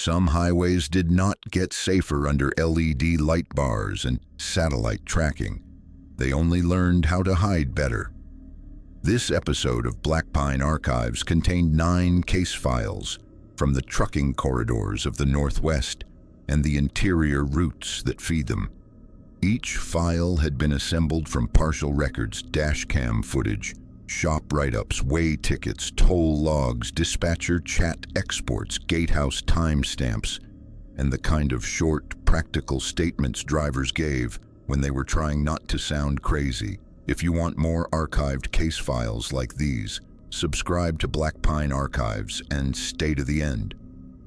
Some highways did not get safer under LED light bars and satellite tracking. They only learned how to hide better. This episode of Black Pine Archives contained 9 case files from the trucking corridors of the Northwest and the interior routes that feed them. Each file had been assembled from partial records, dashcam footage, shop write-ups, weigh tickets, toll logs, dispatcher chat exports, gatehouse timestamps, and the kind of short, practical statements drivers gave when they were trying not to sound crazy. If you want more archived case files like these, subscribe to Black Pine Archives and stay to the end.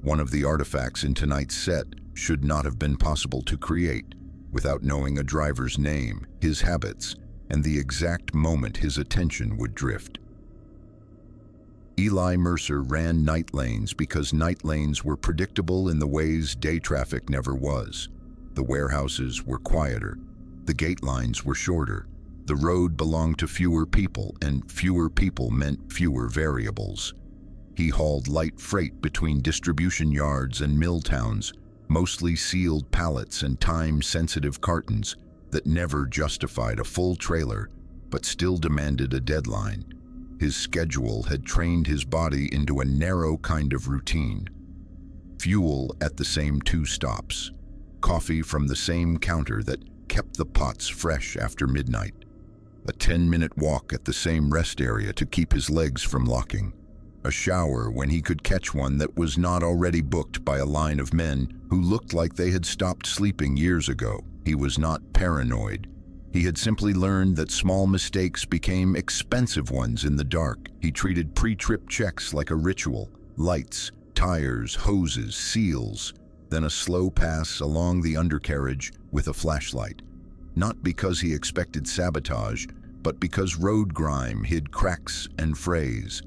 One of the artifacts in tonight's set should not have been possible to create without knowing a driver's name, his habits, and the exact moment his attention would drift. Eli Mercer ran night lanes because night lanes were predictable in the ways day traffic never was. The warehouses were quieter. The gate lines were shorter. The road belonged to fewer people, and fewer people meant fewer variables. He hauled light freight between distribution yards and mill towns, mostly sealed pallets and time-sensitive cartons that never justified a full trailer but still demanded a deadline. His schedule had trained his body into a narrow kind of routine. Fuel at the same 2 stops. Coffee from the same counter that kept the pots fresh after midnight. A 10-minute walk at the same rest area to keep his legs from locking. A shower when he could catch one that was not already booked by a line of men who looked like they had stopped sleeping years ago. He was not paranoid. He had simply learned that small mistakes became expensive ones in the dark. He treated pre-trip checks like a ritual. Lights, tires, hoses, seals, then a slow pass along the undercarriage with a flashlight. Not because he expected sabotage, but because road grime hid cracks and frays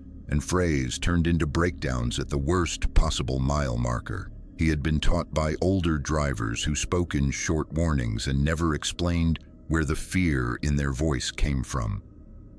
turned into breakdowns at the worst possible mile marker. He had been taught by older drivers who spoke in short warnings and never explained where the fear in their voice came from.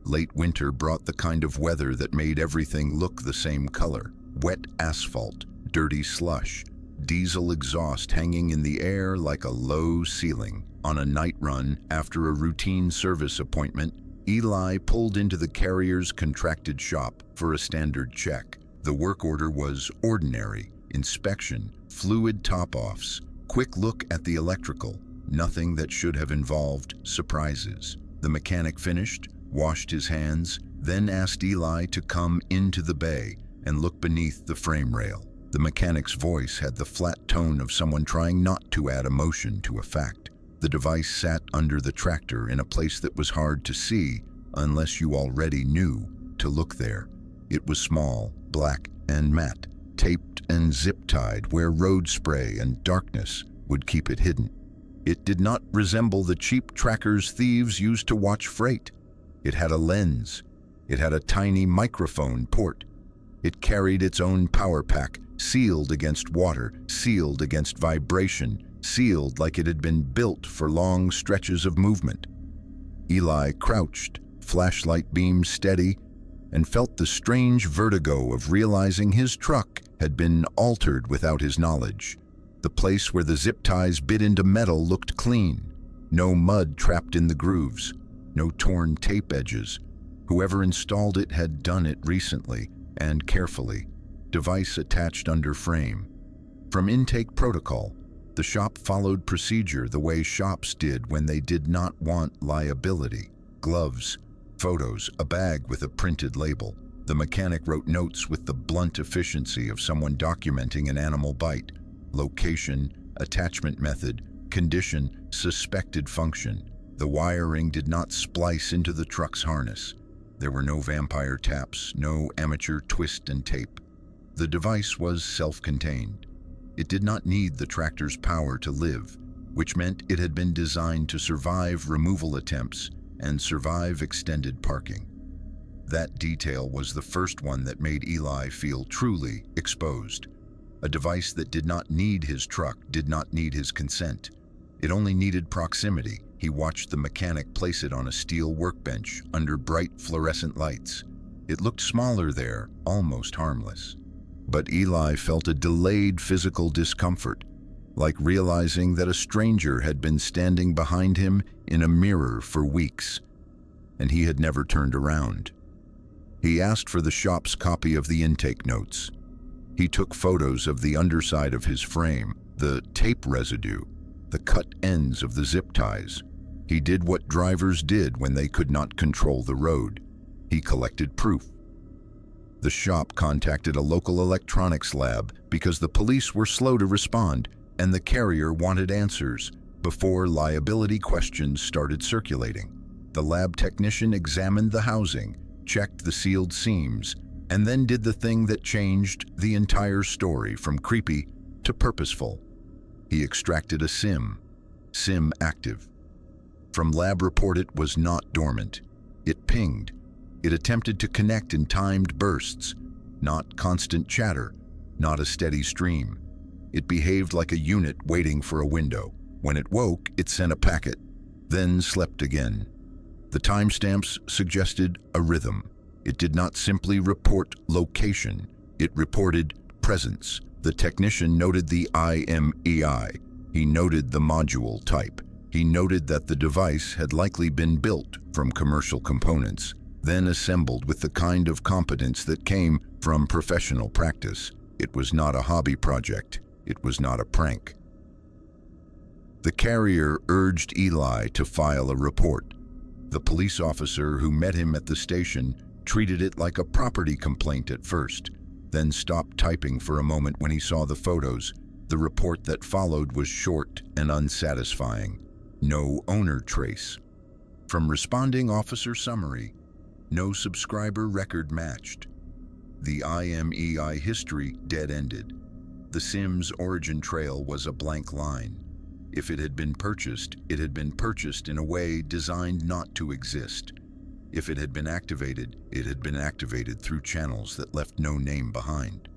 Late winter brought the kind of weather that made everything look the same color. Wet asphalt, dirty slush, diesel exhaust hanging in the air like a low ceiling. On a night run, after a routine service appointment, Eli pulled into the carrier's contracted shop for a standard check. The work order was ordinary: inspection, fluid top-offs, quick look at the electrical, nothing that should have involved surprises. The mechanic finished, washed his hands, then asked Eli to come into the bay and look beneath the frame rail. The mechanic's voice had the flat tone of someone trying not to add emotion to a fact. The device sat under the tractor in a place that was hard to see unless you already knew to look there. It was small, black, and matte, taped and zip-tied where road spray and darkness would keep it hidden. It did not resemble the cheap trackers thieves used to watch freight. It had a lens. It had a tiny microphone port. It carried its own power pack, sealed against water, sealed against vibration, sealed like it had been built for long stretches of movement. Eli crouched, flashlight beam steady, and felt the strange vertigo of realizing his truck had been altered without his knowledge. The place where the zip ties bit into metal looked clean. No mud trapped in the grooves, no torn tape edges. Whoever installed it had done it recently and carefully. Device attached under frame. From intake protocol, the shop followed procedure the way shops did when they did not want liability. Gloves, photos, a bag with a printed label. The mechanic wrote notes with the blunt efficiency of someone documenting an animal bite. Location, attachment method, condition, suspected function. The wiring did not splice into the truck's harness. There were no vampire taps, no amateur twist and tape. The device was self-contained. It did not need the tractor's power to live, which meant it had been designed to survive removal attempts and survive extended parking. That detail was the first one that made Eli feel truly exposed. A device that did not need his truck did not need his consent. It only needed proximity. He watched the mechanic place it on a steel workbench under bright fluorescent lights. It looked smaller there, almost harmless. But Eli felt a delayed physical discomfort, like realizing that a stranger had been standing behind him in a mirror for weeks, and he had never turned around. He asked for the shop's copy of the intake notes. He took photos of the underside of his frame, the tape residue, the cut ends of the zip ties. He did what drivers did when they could not control the road. He collected proof. The shop contacted a local electronics lab because the police were slow to respond and the carrier wanted answers before liability questions started circulating. The lab technician examined the housing, checked the sealed seams, and then did the thing that changed the entire story from creepy to purposeful. He extracted a SIM active. From lab report, it was not dormant. It pinged. It attempted to connect in timed bursts, not constant chatter, not a steady stream. It behaved like a unit waiting for a window. When it woke, it sent a packet, then slept again. The timestamps suggested a rhythm. It did not simply report location, it reported presence. The technician noted the IMEI. He noted the module type. He noted that the device had likely been built from commercial components, then assembled with the kind of competence that came from professional practice. It was not a hobby project. It was not a prank. The carrier urged Eli to file a report. The police officer who met him at the station treated it like a property complaint at first, then stopped typing for a moment when he saw the photos. The report that followed was short and unsatisfying. No owner trace. From responding officer summary, no subscriber record matched. The IMEI history dead-ended. The SIM's origin trail was a blank line. If it had been purchased, it had been purchased in a way designed not to exist. If it had been activated, it had been activated through channels that left no name behind.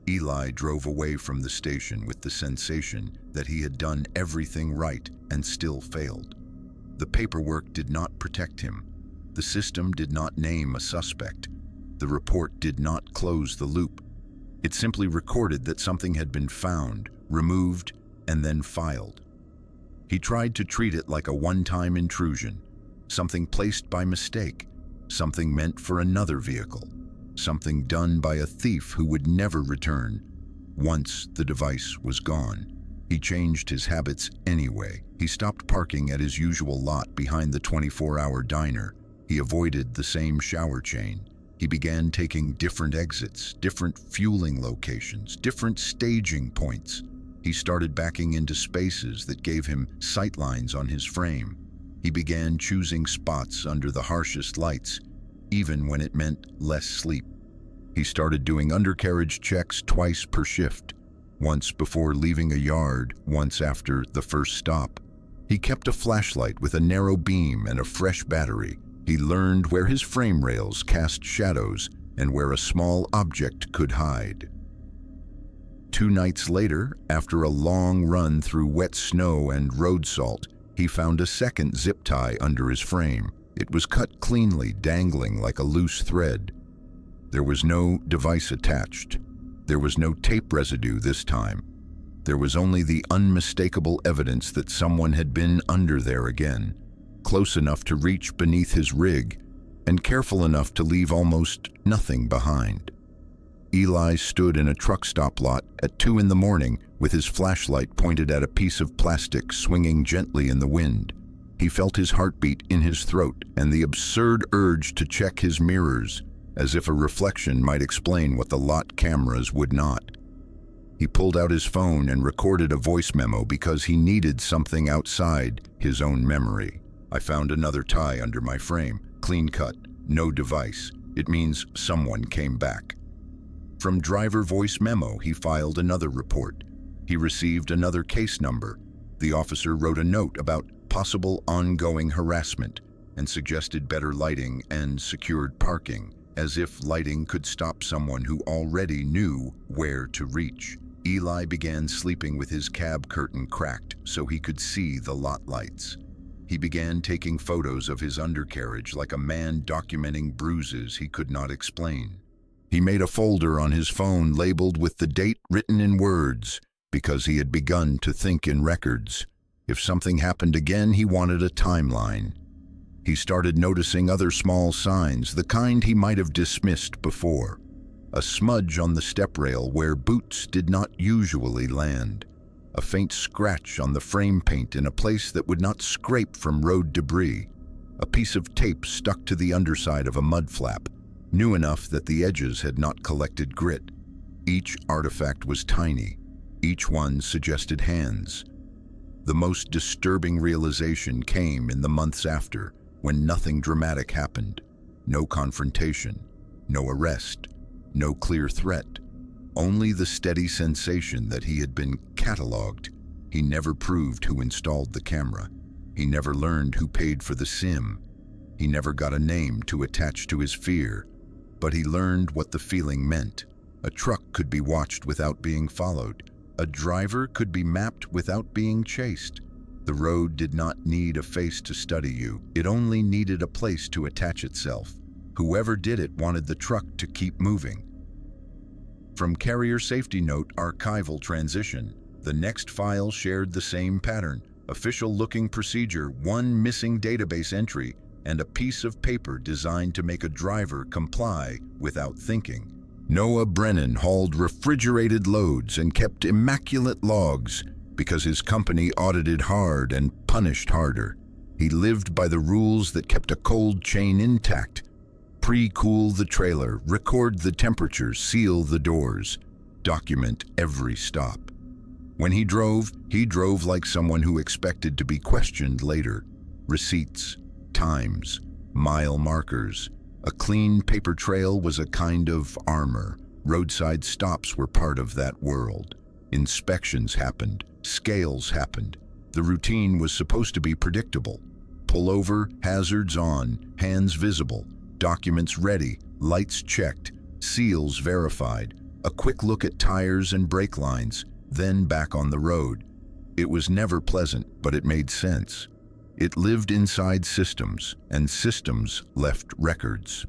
Eli drove away from the station with the sensation that he had done everything right and still failed. The paperwork did not protect him. The system did not name a suspect. The report did not close the loop. It simply recorded that something had been found, removed, and then filed. He tried to treat it like a one-time intrusion, something placed by mistake, something meant for another vehicle, something done by a thief who would never return. Once the device was gone, he changed his habits anyway. He stopped parking at his usual lot behind the 24-hour diner. He avoided the same shower chain. He began taking different exits, different fueling locations, different staging points. He started backing into spaces that gave him sightlines on his frame. He began choosing spots under the harshest lights, even when it meant less sleep. He started doing undercarriage checks twice per shift, once before leaving a yard, once after the first stop. He kept a flashlight with a narrow beam and a fresh battery. He learned where his frame rails cast shadows and where a small object could hide. 2 nights later, after a long run through wet snow and road salt, he found a second zip tie under his frame. It was cut cleanly, dangling like a loose thread. There was no device attached. There was no tape residue this time. There was only the unmistakable evidence that someone had been under there again, close enough to reach beneath his rig, and careful enough to leave almost nothing behind. Eli stood in a truck stop lot at 2 in the morning with his flashlight pointed at a piece of plastic swinging gently in the wind. He felt his heartbeat in his throat and the absurd urge to check his mirrors, as if a reflection might explain what the lot cameras would not. He pulled out his phone and recorded a voice memo because he needed something outside his own memory. I found another tie under my frame, clean cut, no device. It means someone came back. From driver voice memo, he filed another report. He received another case number. The officer wrote a note about possible ongoing harassment and suggested better lighting and secured parking, as if lighting could stop someone who already knew where to reach. Eli began sleeping with his cab curtain cracked so he could see the lot lights. He began taking photos of his undercarriage like a man documenting bruises he could not explain. He made a folder on his phone labeled with the date written in words because he had begun to think in records. If something happened again, he wanted a timeline. He started noticing other small signs, the kind he might have dismissed before. A smudge on the step rail where boots did not usually land. A faint scratch on the frame paint in a place that would not scrape from road debris. A piece of tape stuck to the underside of a mud flap, new enough that the edges had not collected grit. Each artifact was tiny. Each one suggested hands. The most disturbing realization came in the months after, when nothing dramatic happened. No confrontation, no arrest, no clear threat. Only the steady sensation that he had been catalogued. He never proved who installed the camera. He never learned who paid for the SIM. He never got a name to attach to his fear. But he learned what the feeling meant. A truck could be watched without being followed. A driver could be mapped without being chased. The road did not need a face to study you. It only needed a place to attach itself. Whoever did it wanted the truck to keep moving. From carrier safety note archival transition, the next file shared the same pattern. Official looking procedure, one missing database entry, and a piece of paper designed to make a driver comply without thinking. Noah Brennan hauled refrigerated loads and kept immaculate logs because his company audited hard and punished harder. He lived by the rules that kept a cold chain intact. Pre-cool the trailer, record the temperature, seal the doors, document every stop. When he drove like someone who expected to be questioned later. Receipts, times, mile markers. A clean paper trail was a kind of armor. Roadside stops were part of that world. Inspections happened. Scales happened. The routine was supposed to be predictable. Pull over, hazards on, hands visible, documents ready, lights checked, seals verified, a quick look at tires and brake lines, then back on the road. It was never pleasant, but it made sense. It lived inside systems, and systems left records.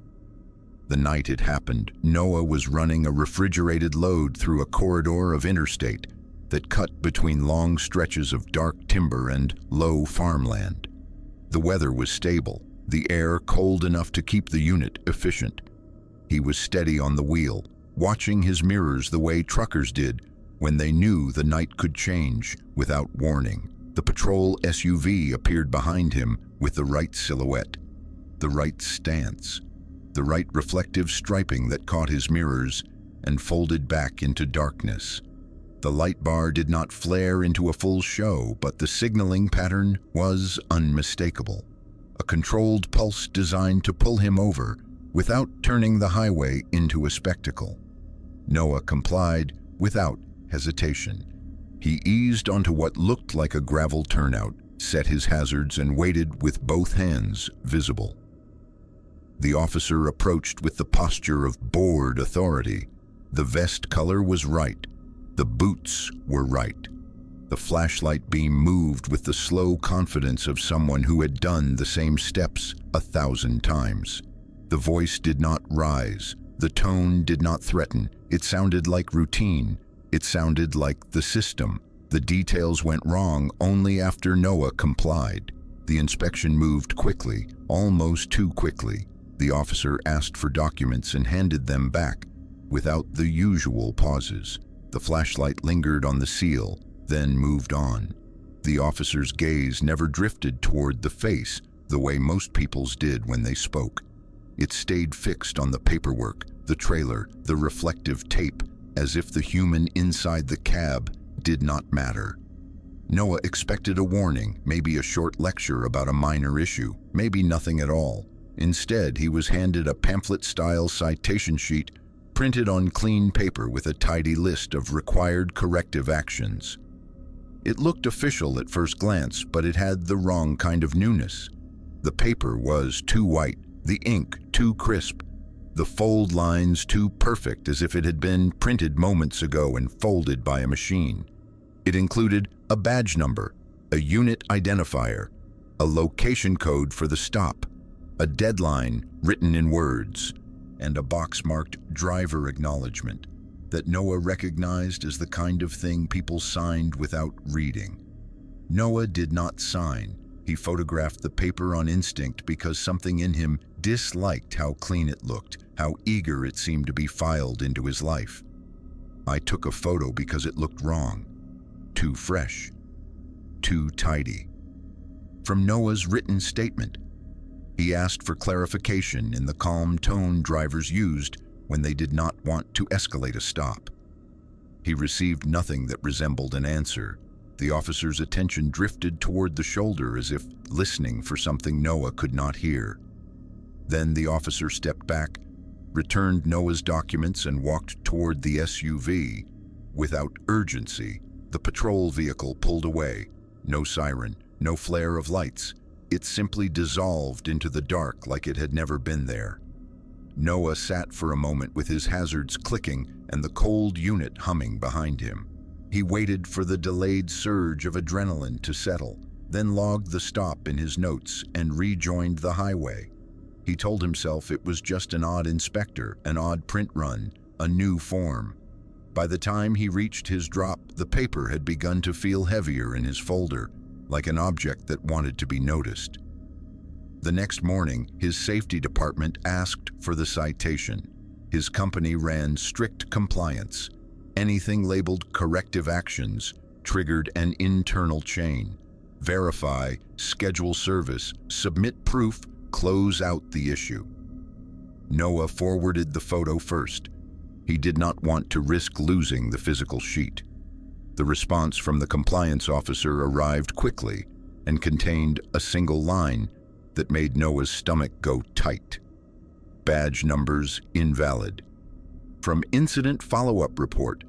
The night it happened, Noah was running a refrigerated load through a corridor of interstate that cut between long stretches of dark timber and low farmland. The weather was stable, the air cold enough to keep the unit efficient. He was steady on the wheel, watching his mirrors the way truckers did when they knew the night could change without warning. The patrol SUV appeared behind him with the right silhouette, the right stance, the right reflective striping that caught his mirrors and folded back into darkness. The light bar did not flare into a full show, but the signaling pattern was unmistakable. A controlled pulse designed to pull him over without turning the highway into a spectacle. Noah complied without hesitation. He eased onto what looked like a gravel turnout, set his hazards, and waited with both hands visible. The officer approached with the posture of bored authority. The vest color was right. The boots were right. The flashlight beam moved with the slow confidence of someone who had done the same steps 1,000 times. The voice did not rise. The tone did not threaten. It sounded like routine. It sounded like the system. The details went wrong only after Noah complied. The inspection moved quickly, almost too quickly. The officer asked for documents and handed them back, without the usual pauses. The flashlight lingered on the seal, then moved on. The officer's gaze never drifted toward the face the way most people's did when they spoke. It stayed fixed on the paperwork, the trailer, the reflective tape, as if the human inside the cab did not matter. Noah expected a warning, maybe a short lecture about a minor issue, maybe nothing at all. Instead, he was handed a pamphlet-style citation sheet printed on clean paper with a tidy list of required corrective actions. It looked official at first glance, but it had the wrong kind of newness. The paper was too white, the ink too crisp, the fold lines too perfect, as if it had been printed moments ago and folded by a machine. It included a badge number, a unit identifier, a location code for the stop, a deadline written in words. and a box marked driver acknowledgement that Noah recognized as the kind of thing people signed without reading. Noah did not sign. He photographed the paper on instinct because something in him disliked how clean it looked, how eager it seemed to be filed into his life. I took a photo because it looked wrong. Too fresh. Too tidy. From Noah's written statement, he asked for clarification in the calm tone drivers used when they did not want to escalate a stop. He received nothing that resembled an answer. The officer's attention drifted toward the shoulder as if listening for something Noah could not hear. Then the officer stepped back, returned Noah's documents, and walked toward the SUV. Without urgency, the patrol vehicle pulled away. No siren, no flare of lights. It simply dissolved into the dark like it had never been there. Noah sat for a moment with his hazards clicking and the cold unit humming behind him. He waited for the delayed surge of adrenaline to settle, then logged the stop in his notes and rejoined the highway. He told himself it was just an odd inspector, an odd print run, a new form. By the time he reached his drop, the paper had begun to feel heavier in his folder, like an object that wanted to be noticed. The next morning, his safety department asked for the citation. His company ran strict compliance. Anything labeled corrective actions triggered an internal chain. Verify, schedule service, submit proof, close out the issue. Noah forwarded the photo first. He did not want to risk losing the physical sheet. The response from the compliance officer arrived quickly and contained a single line that made Noah's stomach go tight. Badge numbers invalid. From incident follow-up report,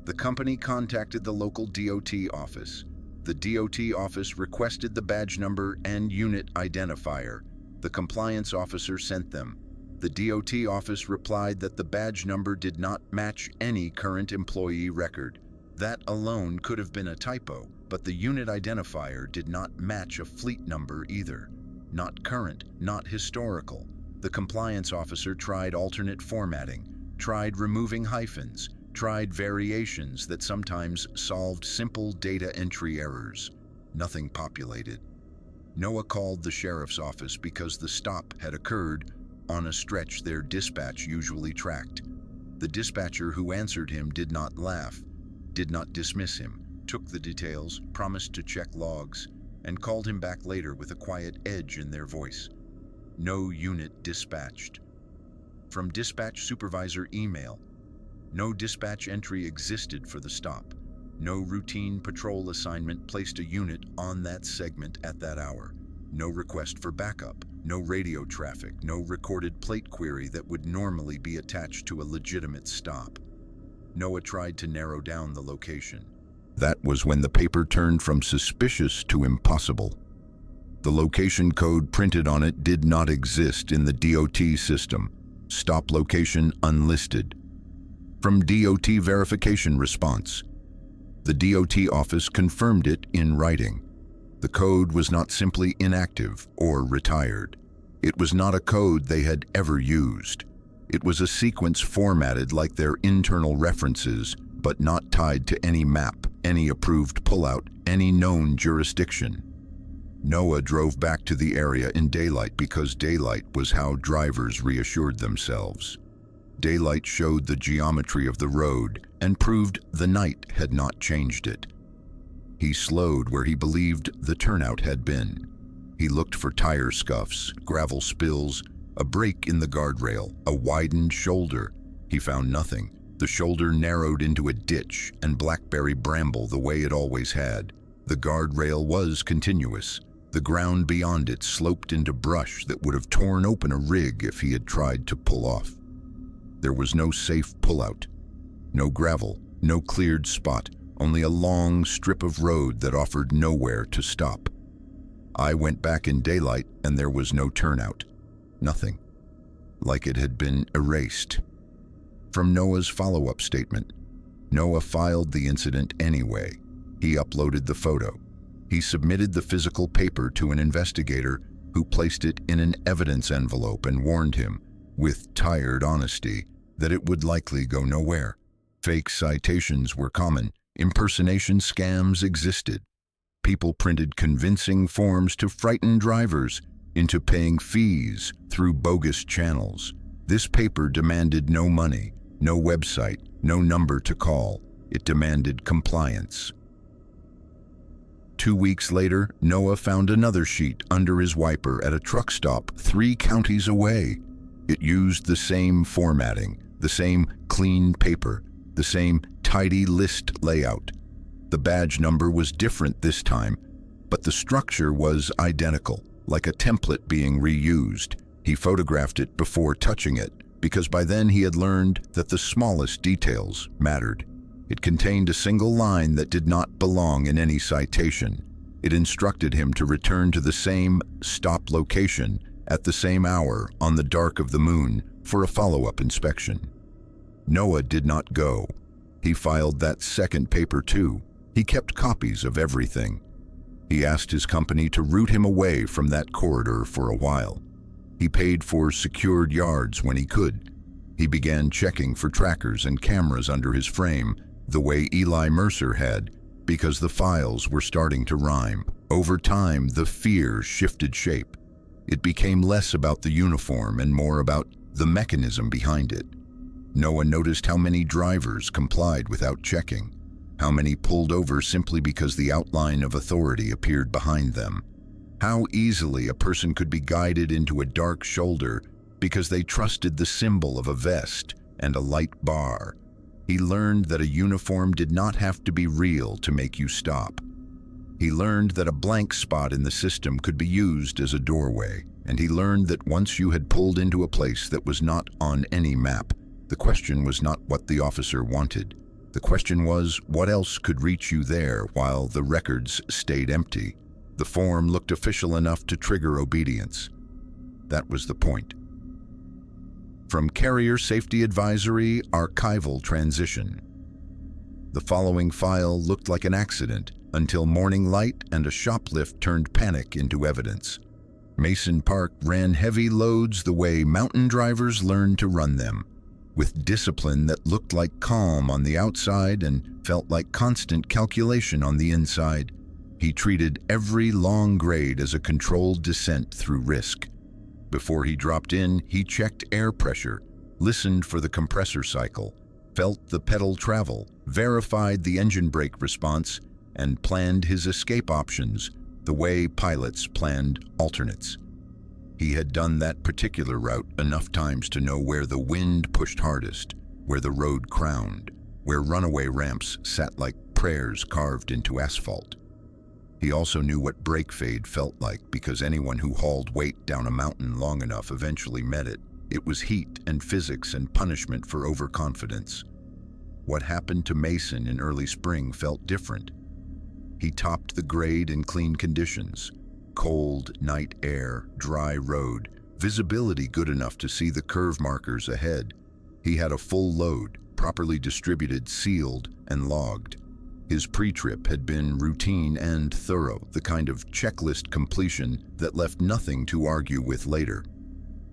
the company contacted the local DOT office. The DOT office requested the badge number and unit identifier. The compliance officer sent them. The DOT office replied that the badge number did not match any current employee record. That alone could have been a typo, but the unit identifier did not match a fleet number either. Not current, not historical. The compliance officer tried alternate formatting, tried removing hyphens, tried variations that sometimes solved simple data entry errors. Nothing populated. Noah called the sheriff's office because the stop had occurred on a stretch their dispatch usually tracked. The dispatcher who answered him did not laugh, did not dismiss him, took the details, promised to check logs, and called him back later with a quiet edge in their voice. No unit dispatched. From dispatch supervisor email, no dispatch entry existed for the stop. No routine patrol assignment placed a unit on that segment at that hour. No request for backup, no radio traffic, no recorded plate query that would normally be attached to a legitimate stop. Noah tried to narrow down the location. That was when the paper turned from suspicious to impossible. The location code printed on it did not exist in the DOT system. Stop location unlisted. From DOT verification response, the DOT office confirmed it in writing. The code was not simply inactive or retired. It was not a code they had ever used. It was a sequence formatted like their internal references, but not tied to any map, any approved pullout, any known jurisdiction. Noah drove back to the area in daylight because daylight was how drivers reassured themselves. Daylight showed the geometry of the road and proved the night had not changed it. He slowed where he believed the turnout had been. He looked for tire scuffs, gravel spills, a break in the guardrail, a widened shoulder. He found nothing. The shoulder narrowed into a ditch and blackberry bramble the way it always had. The guardrail was continuous. The ground beyond it sloped into brush that would have torn open a rig if he had tried to pull off. There was no safe pullout. No gravel, no cleared spot, only a long strip of road that offered nowhere to stop. I went back in daylight and there was no turnout. Nothing. Like it had been erased. From Noah's follow-up statement, Noah filed the incident anyway. He uploaded the photo. He submitted the physical paper to an investigator who placed it in an evidence envelope and warned him, with tired honesty, that it would likely go nowhere. Fake citations were common. Impersonation scams existed. People printed convincing forms to frighten drivers into paying fees through bogus channels. This paper demanded no money, no website, no number to call. It demanded compliance. 2 weeks later, Noah found another sheet under his wiper at a truck stop 3 counties away. It used the same formatting, the same clean paper, the same tidy list layout. The badge number was different this time, but the structure was identical, like a template being reused. He photographed it before touching it, because by then he had learned that the smallest details mattered. It contained a single line that did not belong in any citation. It instructed him to return to the same stop location at the same hour on the dark of the moon for a follow-up inspection. Noah did not go. He filed that second paper too. He kept copies of everything. He asked his company to route him away from that corridor for a while. He paid for secured yards when he could. He began checking for trackers and cameras under his frame, the way Eli Mercer had, because the files were starting to rhyme. Over time, the fear shifted shape. It became less about the uniform and more about the mechanism behind it. Noah noticed how many drivers complied without checking, how many pulled over simply because the outline of authority appeared behind them, how easily a person could be guided into a dark shoulder because they trusted the symbol of a vest and a light bar. He learned that a uniform did not have to be real to make you stop. He learned that a blank spot in the system could be used as a doorway, and he learned that once you had pulled into a place that was not on any map, the question was not what the officer wanted. The question was what else could reach you there while the records stayed empty. The form looked official enough to trigger obedience. That was the point. From Carrier Safety Advisory, Archival Transition. The following file looked like an accident until morning light and a shoplift turned panic into evidence. Mason Park ran heavy loads the way mountain drivers learned to run them, with discipline that looked like calm on the outside and felt like constant calculation on the inside. He treated every long grade as a controlled descent through risk. Before he dropped in, he checked air pressure, listened for the compressor cycle, felt the pedal travel, verified the engine brake response, and planned his escape options the way pilots planned alternates. He had done that particular route enough times to know where the wind pushed hardest, where the road crowned, where runaway ramps sat like prayers carved into asphalt. He also knew what brake fade felt like because anyone who hauled weight down a mountain long enough eventually met it. It was heat and physics and punishment for overconfidence. What happened to Mason in early spring felt different. He topped the grade in clean conditions. Cold, night air, dry road, visibility good enough to see the curve markers ahead. He had a full load, properly distributed, sealed, and logged. His pre-trip had been routine and thorough, the kind of checklist completion that left nothing to argue with later.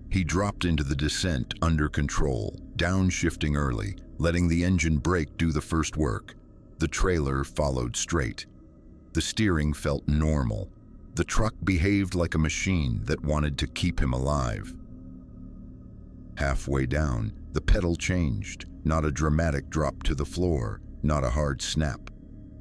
He dropped into the descent under control, downshifting early, letting the engine brake do the first work. The trailer followed straight. The steering felt normal. The truck behaved like a machine that wanted to keep him alive. Halfway down, the pedal changed, not a dramatic drop to the floor, not a hard snap.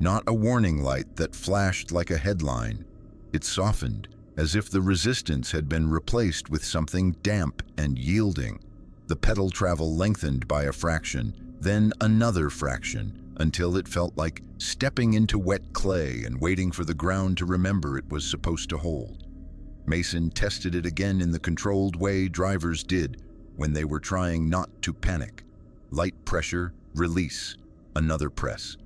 Not a warning light that flashed like a headline. It softened, as if the resistance had been replaced with something damp and yielding. The pedal travel lengthened by a fraction, then another fraction, until it felt like stepping into wet clay and waiting for the ground to remember it was supposed to hold. Mason tested it again in the controlled way drivers did when they were trying not to panic. Light pressure, release, another press.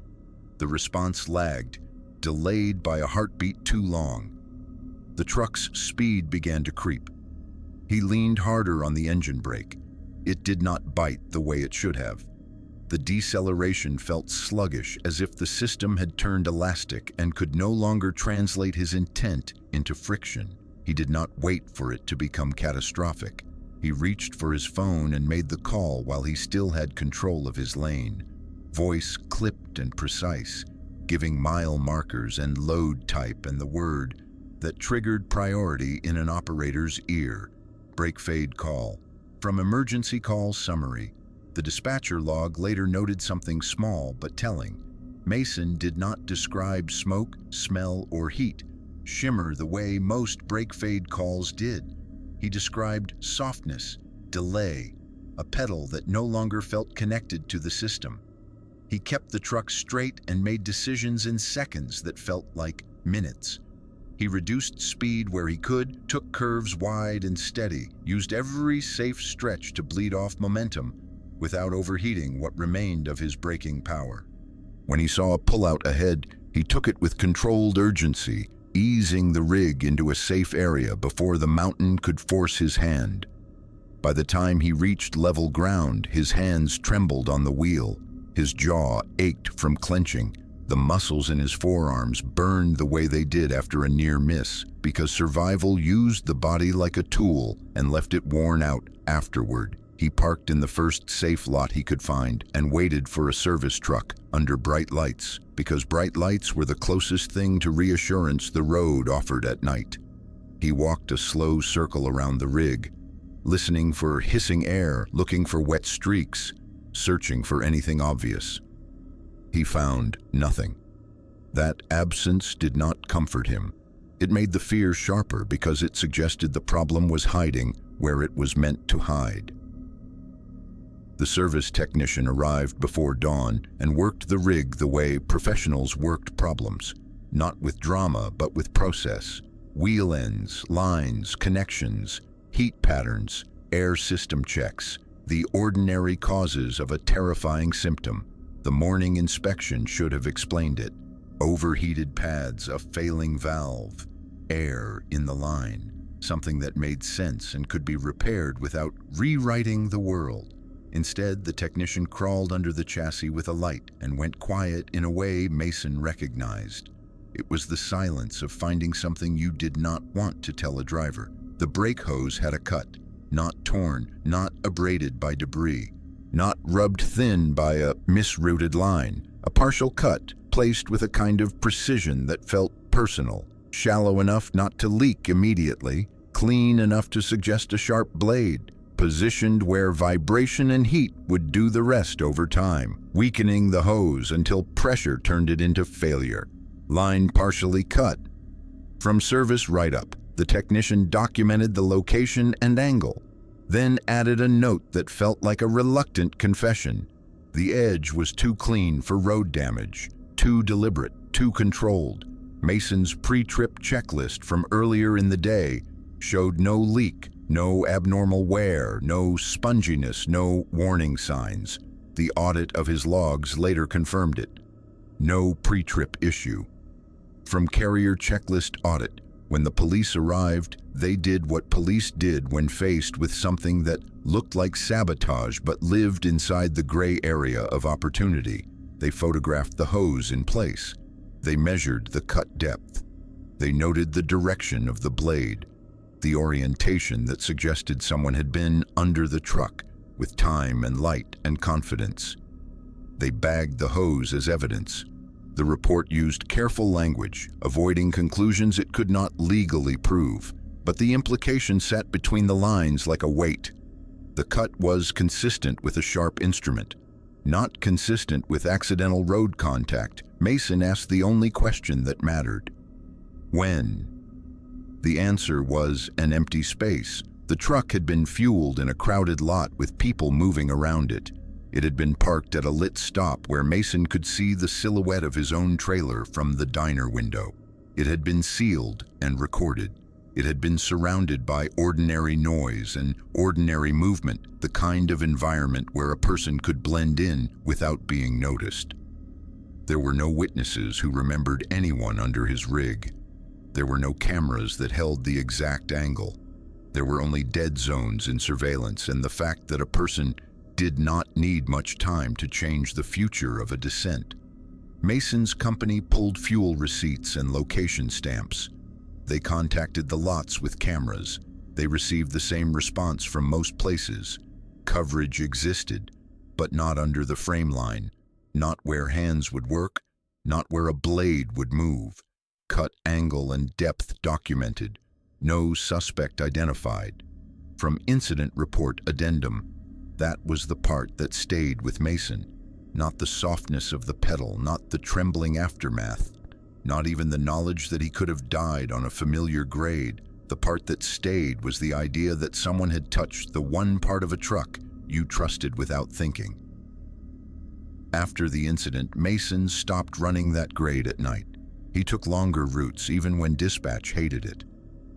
The response lagged, delayed by a heartbeat too long. The truck's speed began to creep. He leaned harder on the engine brake. It did not bite the way it should have. The deceleration felt sluggish, as if the system had turned elastic and could no longer translate his intent into friction. He did not wait for it to become catastrophic. He reached for his phone and made the call while he still had control of his lane. Voice clipped and precise, giving mile markers and load type and the word that triggered priority in an operator's ear. Break fade call. From emergency call summary, the dispatcher log later noted something small but telling. Mason did not describe smoke, smell, or heat, shimmer the way most break fade calls did. He described softness, delay, a pedal that no longer felt connected to the system. He kept the truck straight and made decisions in seconds that felt like minutes. He reduced speed where he could, took curves wide and steady, used every safe stretch to bleed off momentum without overheating what remained of his braking power. When he saw a pullout ahead, he took it with controlled urgency, easing the rig into a safe area before the mountain could force his hand. By the time he reached level ground, his hands trembled on the wheel. His jaw ached from clenching. The muscles in his forearms burned the way they did after a near miss, because survival used the body like a tool and left it worn out afterward. He parked in the first safe lot he could find and waited for a service truck under bright lights, because bright lights were the closest thing to reassurance the road offered at night. He walked a slow circle around the rig, listening for hissing air, looking for wet streaks, searching for anything obvious. He found nothing. That absence did not comfort him. It made the fear sharper because it suggested the problem was hiding where it was meant to hide. The service technician arrived before dawn and worked the rig the way professionals worked problems, not with drama but with process. Wheel ends, lines, connections, heat patterns, air system checks, the ordinary causes of a terrifying symptom. The morning inspection should have explained it. Overheated pads, a failing valve, air in the line, something that made sense and could be repaired without rewriting the world. Instead, the technician crawled under the chassis with a light and went quiet in a way Mason recognized. It was the silence of finding something you did not want to tell a driver. The brake hose had a cut, not torn, not abraded by debris, not rubbed thin by a misrouted line. A partial cut, placed with a kind of precision that felt personal, shallow enough not to leak immediately, clean enough to suggest a sharp blade, positioned where vibration and heat would do the rest over time, weakening the hose until pressure turned it into failure. Line partially cut. From service write-up, the technician documented the location and angle, then added a note that felt like a reluctant confession. The edge was too clean for road damage, too deliberate, too controlled. Mason's pre-trip checklist from earlier in the day showed no leak, no abnormal wear, no sponginess, no warning signs. The audit of his logs later confirmed it. No pre-trip issue. From carrier checklist audit, when the police arrived, they did what police did when faced with something that looked like sabotage but lived inside the gray area of opportunity. They photographed the hose in place. They measured the cut depth. They noted the direction of the blade, the orientation that suggested someone had been under the truck with time and light and confidence. They bagged the hose as evidence. The report used careful language, avoiding conclusions it could not legally prove, but the implication sat between the lines like a weight. The cut was consistent with a sharp instrument, not consistent with accidental road contact. Mason asked the only question that mattered. When? The answer was an empty space. The truck had been fueled in a crowded lot with people moving around it. It had been parked at a lit stop where Mason could see the silhouette of his own trailer from the diner window. It had been sealed and recorded. It had been surrounded by ordinary noise and ordinary movement, the kind of environment where a person could blend in without being noticed. There were no witnesses who remembered anyone under his rig. There were no cameras that held the exact angle. There were only dead zones in surveillance and the fact that a person did not need much time to change the future of a descent. Mason's company pulled fuel receipts and location stamps. They contacted the lots with cameras. They received the same response from most places. Coverage existed, but not under the frame line, not where hands would work, not where a blade would move. Cut angle and depth documented. No suspect identified. From incident report addendum, that was the part that stayed with Mason. Not the softness of the pedal, not the trembling aftermath, not even the knowledge that he could have died on a familiar grade. The part that stayed was the idea that someone had touched the one part of a truck you trusted without thinking. After the incident, Mason stopped running that grade at night. He took longer routes even when dispatch hated it.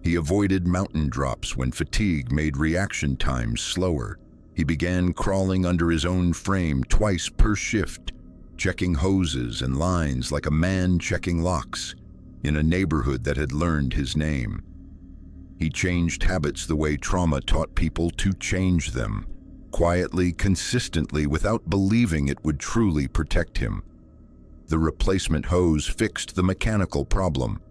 He avoided mountain drops when fatigue made reaction times slower. He began crawling under his own frame twice per shift, checking hoses and lines like a man checking locks in a neighborhood that had learned his name. He changed habits the way trauma taught people to change them, quietly, consistently, without believing it would truly protect him. The replacement hose fixed the mechanical problem.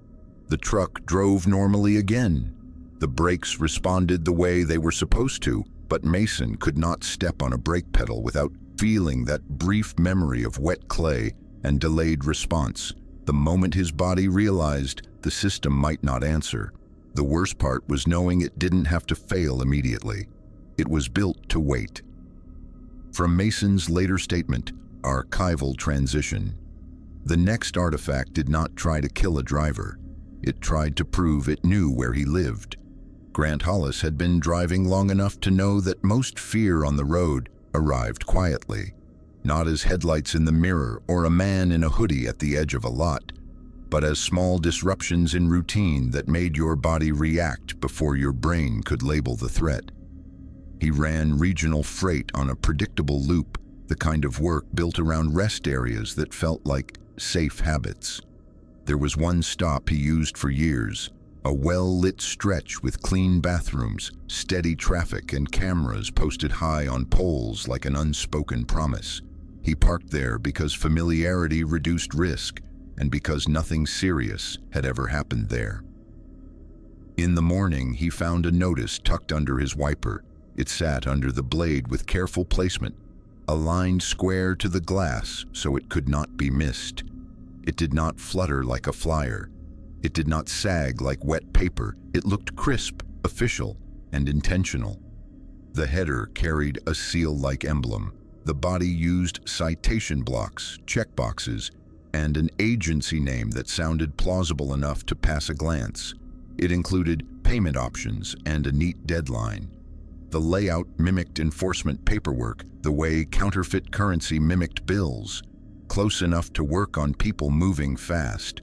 The truck drove normally again. The brakes responded the way they were supposed to, but Mason could not step on a brake pedal without feeling that brief memory of wet clay and delayed response the moment his body realized the system might not answer. The worst part was knowing it didn't have to fail immediately. It was built to wait. From Mason's later statement, archival transition. The next artifact did not try to kill a driver. It tried to prove it knew where he lived. Grant Hollis had been driving long enough to know that most fear on the road arrived quietly, not as headlights in the mirror or a man in a hoodie at the edge of a lot, but as small disruptions in routine that made your body react before your brain could label the threat. He ran regional freight on a predictable loop, the kind of work built around rest areas that felt like safe habits. There was one stop he used for years, a well-lit stretch with clean bathrooms, steady traffic, and cameras posted high on poles like an unspoken promise. He parked there because familiarity reduced risk, and because nothing serious had ever happened there. In the morning, he found a notice tucked under his wiper. It sat under the blade with careful placement, aligned square to the glass so it could not be missed. It did not flutter like a flyer. It did not sag like wet paper. It looked crisp, official, and intentional. The header carried a seal-like emblem. The body used citation blocks, checkboxes, and an agency name that sounded plausible enough to pass a glance. It included payment options and a neat deadline. The layout mimicked enforcement paperwork, the way counterfeit currency mimicked bills, close enough to work on people moving fast.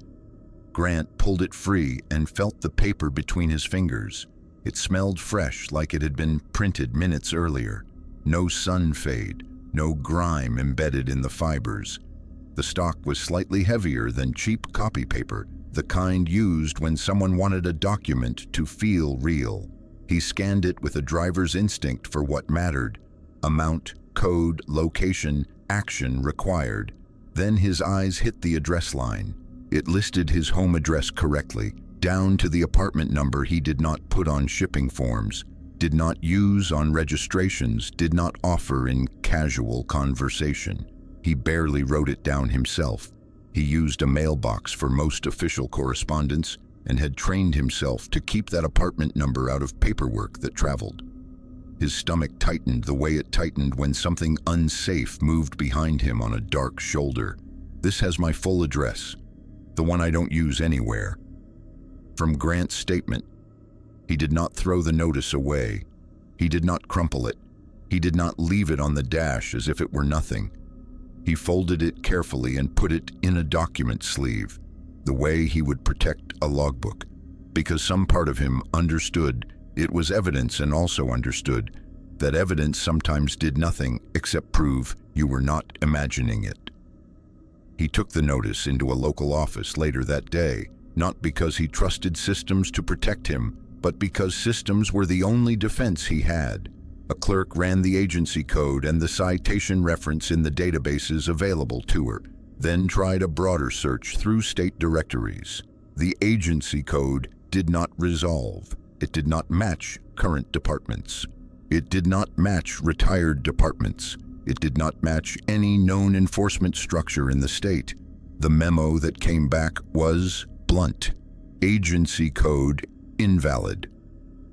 Grant pulled it free and felt the paper between his fingers. It smelled fresh, like it had been printed minutes earlier. No sun fade, no grime embedded in the fibers. The stock was slightly heavier than cheap copy paper, the kind used when someone wanted a document to feel real. He scanned it with a driver's instinct for what mattered: amount, code, location, action required. Then his eyes hit the address line. It listed his home address correctly, down to the apartment number he did not put on shipping forms, did not use on registrations, did not offer in casual conversation. He barely wrote it down himself. He used a mailbox for most official correspondence and had trained himself to keep that apartment number out of paperwork that traveled. His stomach tightened the way it tightened when something unsafe moved behind him on a dark shoulder. "This has my full address. The one I don't use anywhere." From Grant's statement, he did not throw the notice away. He did not crumple it. He did not leave it on the dash as if it were nothing. He folded it carefully and put it in a document sleeve, the way he would protect a logbook, because some part of him understood it was evidence and also understood that evidence sometimes did nothing except prove you were not imagining it. He took the notice into a local office later that day, not because he trusted systems to protect him, but because systems were the only defense he had. A clerk ran the agency code and the citation reference in the databases available to her, then tried a broader search through state directories. The agency code did not resolve. It did not match current departments. It did not match retired departments. It did not match any known enforcement structure in the state. The memo that came back was blunt. Agency code invalid.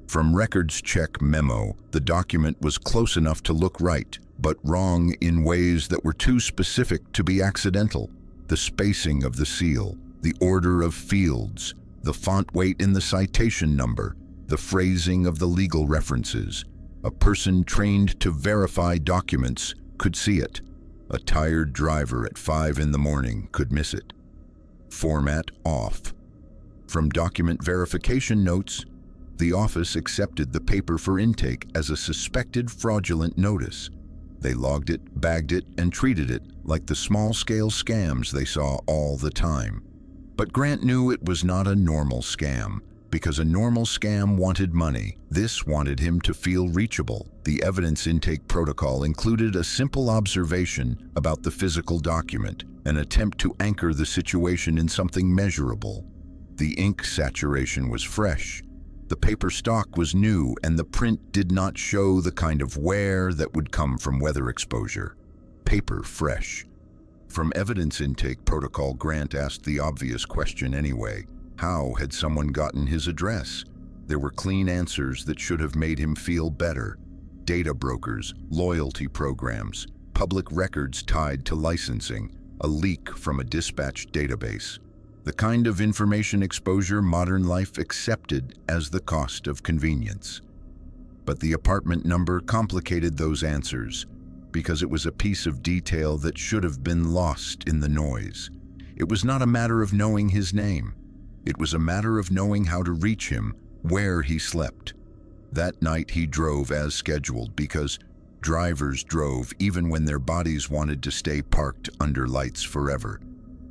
From records check memo, the document was close enough to look right, but wrong in ways that were too specific to be accidental. The spacing of the seal, the order of fields, the font weight in the citation number, the phrasing of the legal references. A person trained to verify documents could see it. A tired driver at 5 in the morning could miss it. Format off. From document verification notes, the office accepted the paper for intake as a suspected fraudulent notice. They logged it, bagged it, and treated it like the small-scale scams they saw all the time. But Grant knew it was not a normal scam, because a normal scam wanted money. This wanted him to feel reachable. The evidence intake protocol included a simple observation about the physical document, an attempt to anchor the situation in something measurable. The ink saturation was fresh. The paper stock was new, and the print did not show the kind of wear that would come from weather exposure. Paper fresh. From evidence intake protocol, Grant asked the obvious question anyway. How had someone gotten his address? There were clean answers that should have made him feel better. Data brokers, loyalty programs, public records tied to licensing, a leak from a dispatch database. The kind of information exposure modern life accepted as the cost of convenience. But the apartment number complicated those answers, because it was a piece of detail that should have been lost in the noise. It was not a matter of knowing his name. It was a matter of knowing how to reach him, where he slept. That night he drove as scheduled, because drivers drove even when their bodies wanted to stay parked under lights forever.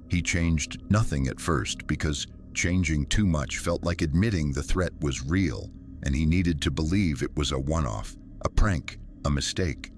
He changed nothing at first, because changing too much felt like admitting the threat was real, and he needed to believe it was a one-off, a prank, a mistake.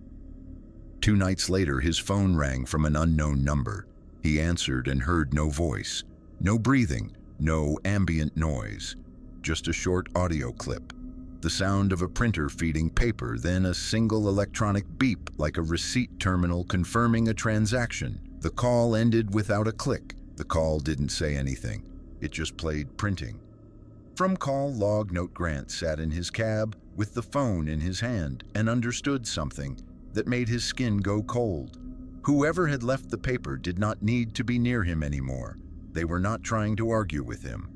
2 nights later, his phone rang from an unknown number. He answered and heard no voice, no breathing, no ambient noise, just a short audio clip. The sound of a printer feeding paper, then a single electronic beep like a receipt terminal confirming a transaction. The call ended without a click. The call didn't say anything. It just played printing. From call log note, Grant sat in his cab with the phone in his hand and understood something that made his skin go cold. Whoever had left the paper did not need to be near him anymore. They were not trying to argue with him.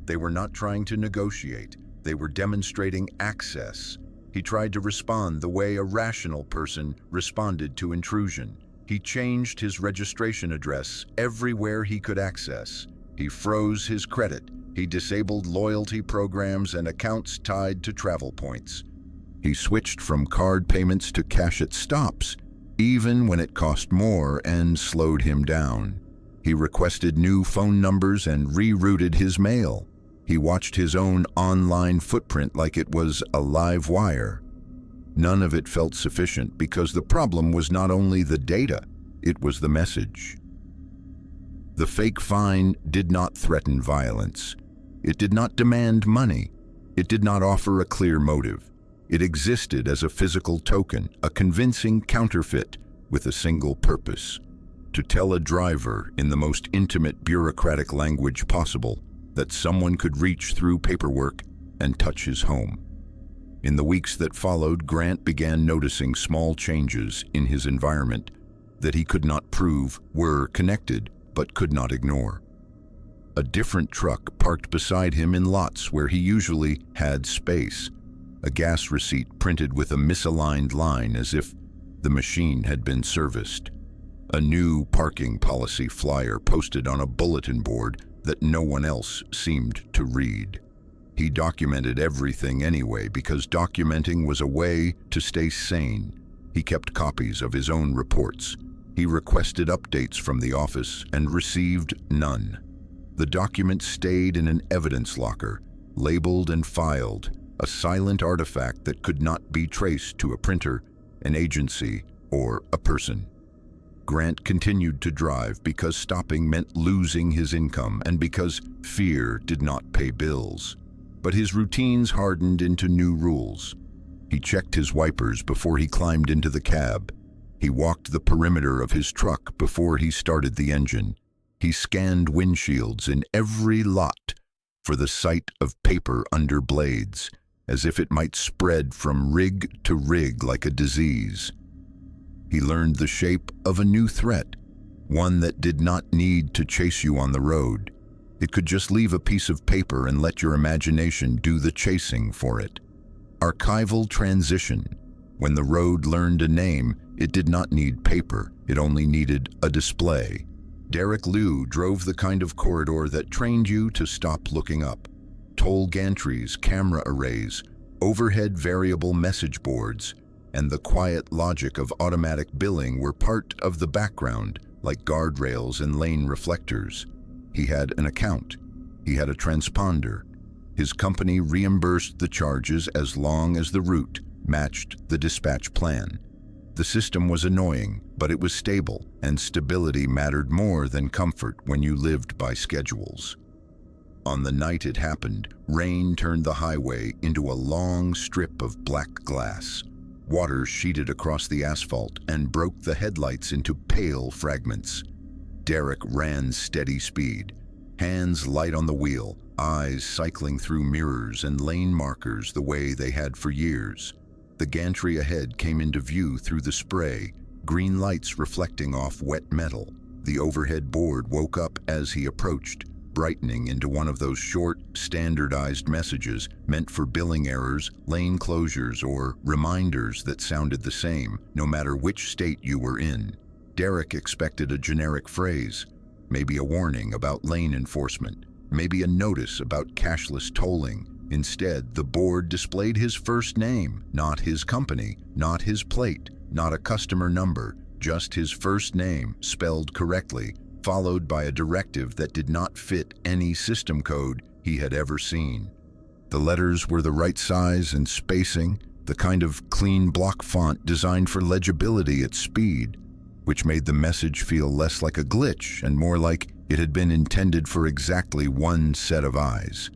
They were not trying to negotiate. They were demonstrating access. He tried to respond the way a rational person responded to intrusion. He changed his registration address everywhere he could access. He froze his credit. He disabled loyalty programs and accounts tied to travel points. He switched from card payments to cash at stops, even when it cost more and slowed him down. He requested new phone numbers and rerouted his mail. He watched his own online footprint like it was a live wire. None of it felt sufficient, because the problem was not only the data, it was the message. The fake fine did not threaten violence. It did not demand money. It did not offer a clear motive. It existed as a physical token, a convincing counterfeit with a single purpose: to tell a driver in the most intimate bureaucratic language possible that someone could reach through paperwork and touch his home. In the weeks that followed, Grant began noticing small changes in his environment that he could not prove were connected, but could not ignore. A different truck parked beside him in lots where he usually had space. A gas receipt printed with a misaligned line as if the machine had been serviced. A new parking policy flyer posted on a bulletin board that no one else seemed to read. He documented everything anyway, because documenting was a way to stay sane. He kept copies of his own reports. He requested updates from the office and received none. The document stayed in an evidence locker, labeled and filed, a silent artifact that could not be traced to a printer, an agency, or a person. Grant continued to drive because stopping meant losing his income, and because fear did not pay bills. but his routines hardened into new rules. He checked his wipers before he climbed into the cab. He walked the perimeter of his truck before he started the engine. He scanned windshields in every lot for the sight of paper under blades, as if it might spread from rig to rig like a disease. He learned the shape of a new threat, one that did not need to chase you on the road. It could just leave a piece of paper and let your imagination do the chasing for it. Archival transition. When the road learned a name, it did not need paper, it only needed a display. Derek Liu drove the kind of corridor that trained you to stop looking up. Toll gantries, camera arrays, overhead variable message boards, and the quiet logic of automatic billing were part of the background, like guardrails and lane reflectors. He had an account. He had a transponder. His company reimbursed the charges as long as the route matched the dispatch plan. The system was annoying, but it was stable, and stability mattered more than comfort when you lived by schedules. On the night it happened, rain turned the highway into a long strip of black glass. Water sheeted across the asphalt and broke the headlights into pale fragments. Derek ran steady speed, hands light on the wheel, eyes cycling through mirrors and lane markers the way they had for years. The gantry ahead came into view through the spray, green lights reflecting off wet metal. The overhead board woke up as he approached, brightening into one of those short, standardized messages meant for billing errors, lane closures, or reminders that sounded the same, no matter which state you were in. Derek expected a generic phrase, maybe a warning about lane enforcement, maybe a notice about cashless tolling. Instead, the board displayed his first name, not his company, not his plate, not a customer number, just his first name, spelled correctly, followed by a directive that did not fit any system code he had ever seen. The letters were the right size and spacing, the kind of clean block font designed for legibility at speed, which made the message feel less like a glitch and more like it had been intended for exactly one set of eyes.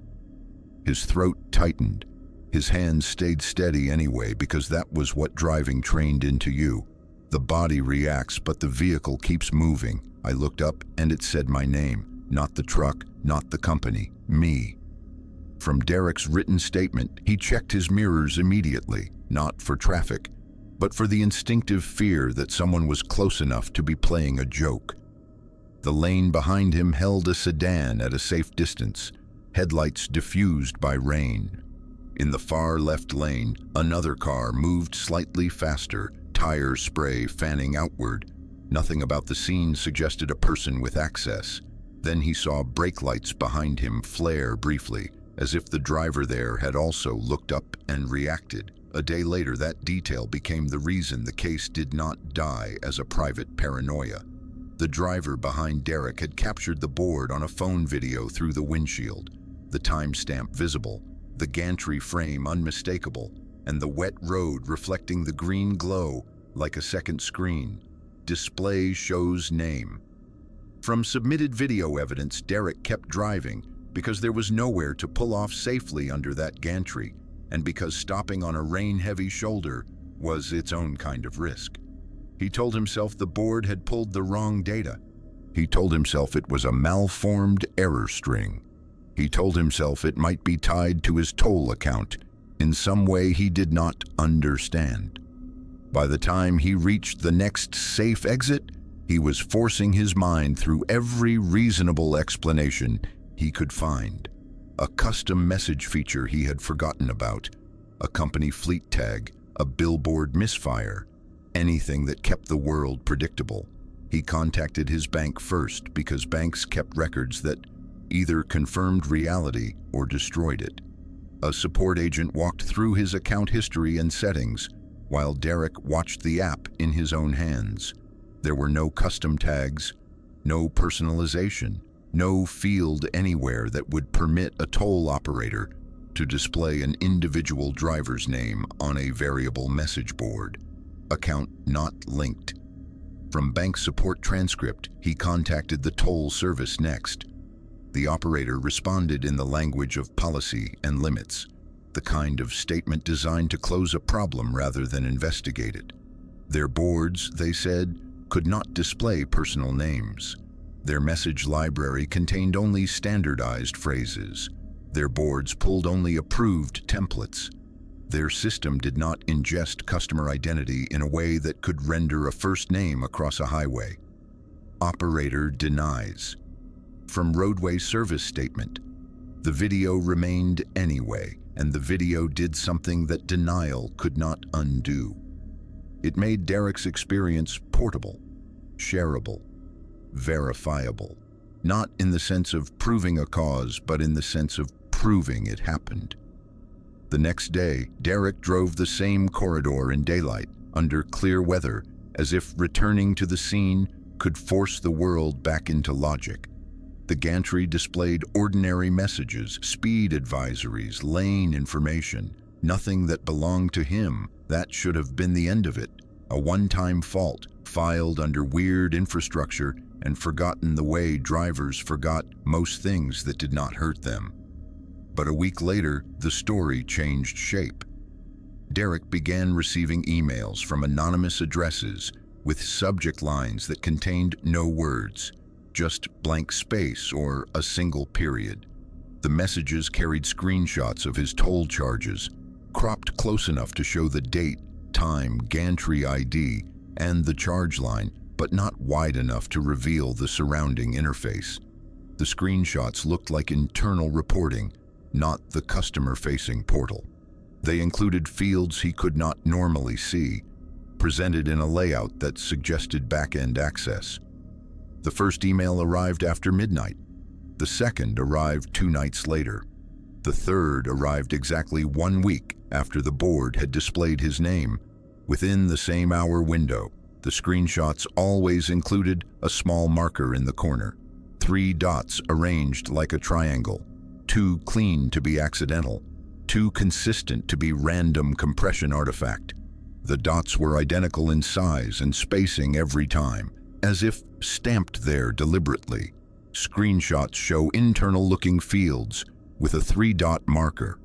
His throat tightened. His hands stayed steady anyway because that was what driving trained into you. The body reacts, but the vehicle keeps moving. I looked up and it said my name, not the truck, not the company, me. From Derek's written statement, he checked his mirrors immediately, not for traffic, but for the instinctive fear that someone was close enough to be playing a joke. The lane behind him held a sedan at a safe distance, headlights diffused by rain. In the far left lane, another car moved slightly faster, tire spray fanning outward. Nothing about the scene suggested a person with access. Then he saw brake lights behind him flare briefly, as if the driver there had also looked up and reacted. A day later, that detail became the reason the case did not die as a private paranoia. The driver behind Derek had captured the board on a phone video through the windshield. The timestamp visible, the gantry frame unmistakable, and the wet road reflecting the green glow like a second screen. Display shows name. From submitted video evidence, Derek kept driving because there was nowhere to pull off safely under that gantry, and because stopping on a rain-heavy shoulder was its own kind of risk. He told himself the board had pulled the wrong data. He told himself it was a malformed error string. He told himself it might be tied to his toll account in some way he did not understand. By the time he reached the next safe exit, he was forcing his mind through every reasonable explanation he could find. A custom message feature he had forgotten about, a company fleet tag, a billboard misfire, anything that kept the world predictable. He contacted his bank first because banks kept records that either confirmed reality or destroyed it. A support agent walked through his account history and settings, while Derek watched the app in his own hands. There were no custom tags, no personalization, no field anywhere that would permit a toll operator to display an individual driver's name on a variable message board. Account not linked. From bank support transcript, he contacted the toll service next. The operator responded in the language of policy and limits, the kind of statement designed to close a problem rather than investigate it. Their boards, they said, could not display personal names. Their message library contained only standardized phrases. Their boards pulled only approved templates. Their system did not ingest customer identity in a way that could render a first name across a highway. Operator denies. From roadway service statement, the video remained anyway, and the video did something that denial could not undo. It made Derek's experience portable, shareable, verifiable, not in the sense of proving a cause, but in the sense of proving it happened. The next day, Derek drove the same corridor in daylight, under clear weather, as if returning to the scene could force the world back into logic. The gantry displayed ordinary messages, speed advisories, lane information, nothing that belonged to him. That should have been the end of it. A one-time fault, filed under weird infrastructure and forgotten the way drivers forgot most things that did not hurt them. But a week later, the story changed shape. Derek began receiving emails from anonymous addresses with subject lines that contained no words, just blank space or a single period. The messages carried screenshots of his toll charges, cropped close enough to show the date, time, gantry ID, and the charge line, but not wide enough to reveal the surrounding interface. The screenshots looked like internal reporting, not the customer-facing portal. They included fields he could not normally see, presented in a layout that suggested back-end access. The first email arrived after midnight. The second arrived 2 nights later. The third arrived exactly 1 week after the board had displayed his name. Within the same hour window, the screenshots always included a small marker in the corner, 3 dots arranged like a triangle, too clean to be accidental, too consistent to be random compression artifact. The dots were identical in size and spacing every time, as if stamped there deliberately. Screenshots show internal-looking fields with a 3-dot marker.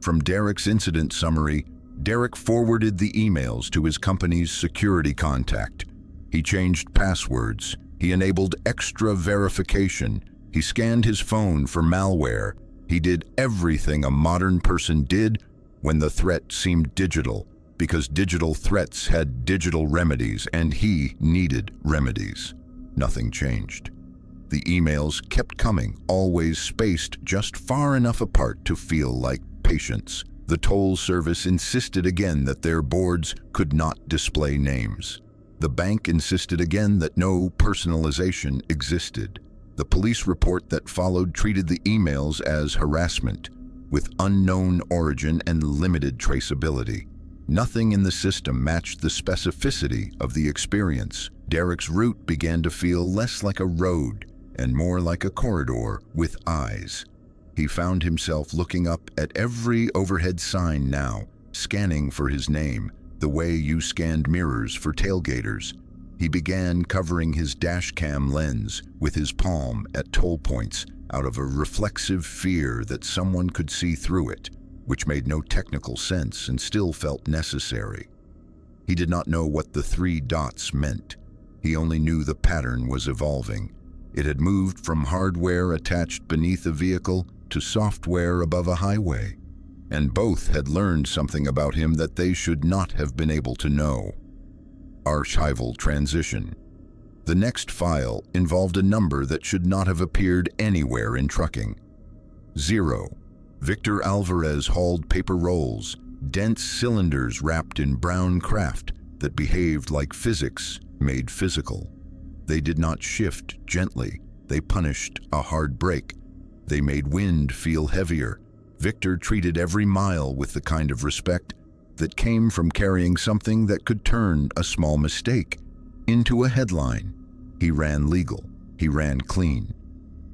From Derek's incident summary, Derek forwarded the emails to his company's security contact. He changed passwords. He enabled extra verification. He scanned his phone for malware. He did everything a modern person did when the threat seemed digital, because digital threats had digital remedies, and he needed remedies. Nothing changed. The emails kept coming, always spaced just far enough apart to feel like patience. The toll service insisted again that their boards could not display names. The bank insisted again that no personalization existed. The police report that followed treated the emails as harassment, with unknown origin and limited traceability. Nothing in the system matched the specificity of the experience. Derek's route began to feel less like a road and more like a corridor with eyes. He found himself looking up at every overhead sign now, scanning for his name, the way you scanned mirrors for tailgaters. He began covering his dashcam lens with his palm at toll points out of a reflexive fear that someone could see through it, which made no technical sense and still felt necessary. He did not know what the 3 dots meant. He only knew the pattern was evolving. It had moved from hardware attached beneath a vehicle to software above a highway, and both had learned something about him that they should not have been able to know. Archival transition. The next file involved a number that should not have appeared anywhere in trucking. 0. Victor Alvarez hauled paper rolls, dense cylinders wrapped in brown craft that behaved like physics made physical. They did not shift gently. They punished a hard brake. They made wind feel heavier. Victor treated every mile with the kind of respect that came from carrying something that could turn a small mistake into a headline. He ran legal. He ran clean.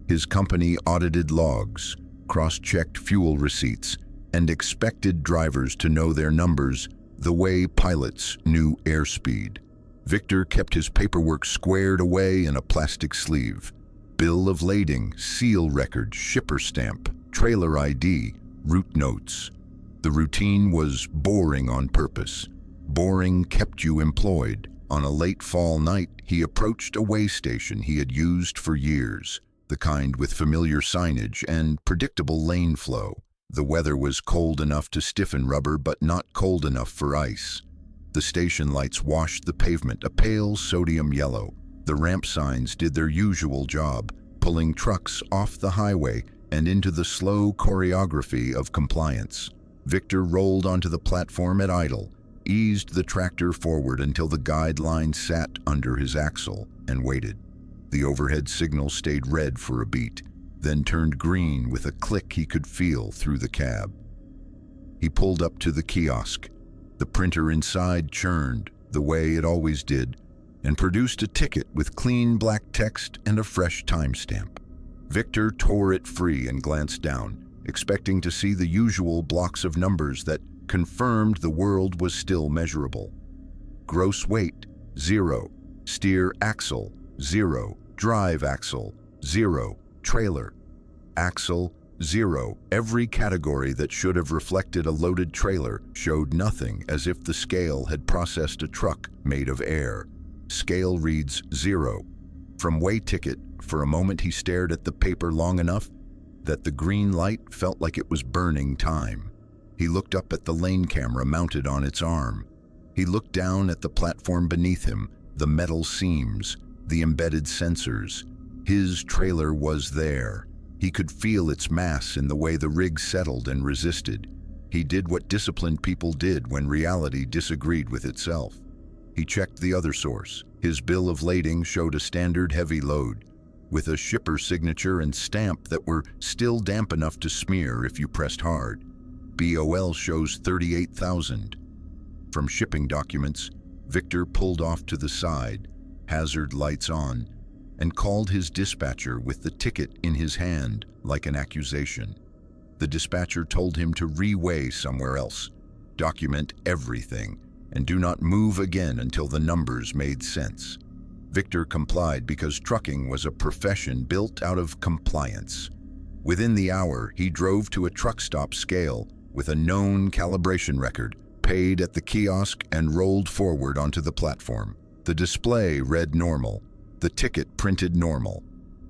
His company audited logs, cross-checked fuel receipts, and expected drivers to know their numbers the way pilots knew airspeed. Victor kept his paperwork squared away in a plastic sleeve. Bill of lading, seal record, shipper stamp, trailer ID, route notes. The routine was boring on purpose. Boring kept you employed. On a late fall night, he approached a way station he had used for years, the kind with familiar signage and predictable lane flow. The weather was cold enough to stiffen rubber, but not cold enough for ice. The station lights washed the pavement a pale sodium yellow. The ramp signs did their usual job, pulling trucks off the highway and into the slow choreography of compliance. Victor rolled onto the platform at idle, eased the tractor forward until the guide line sat under his axle, and waited. The overhead signal stayed red for a beat, then turned green with a click he could feel through the cab. He pulled up to the kiosk. The printer inside churned, the way it always did, and produced a ticket with clean black text and a fresh timestamp. Victor tore it free and glanced down, expecting to see the usual blocks of numbers that confirmed the world was still measurable. Gross weight, 0. Steer axle, 0. Drive axle, 0. Trailer, axle, 0. Every category that should have reflected a loaded trailer showed nothing, as if the scale had processed a truck made of air. Scale reads 0. From weigh ticket, for a moment he stared at the paper long enough that the green light felt like it was burning time. He looked up at the lane camera mounted on its arm. He looked down at the platform beneath him, the metal seams, the embedded sensors. His trailer was there. He could feel its mass in the way the rig settled and resisted. He did what disciplined people did when reality disagreed with itself. He checked the other source. His bill of lading showed a standard heavy load, with a shipper signature and stamp that were still damp enough to smear if you pressed hard. BOL shows 38,000. From shipping documents, Victor pulled off to the side, hazard lights on, and called his dispatcher with the ticket in his hand like an accusation. The dispatcher told him to reweigh somewhere else, document everything, and do not move again until the numbers made sense. Victor complied because trucking was a profession built out of compliance. Within the hour, he drove to a truck stop scale with a known calibration record, paid at the kiosk, and rolled forward onto the platform. The display read normal. The ticket printed normal.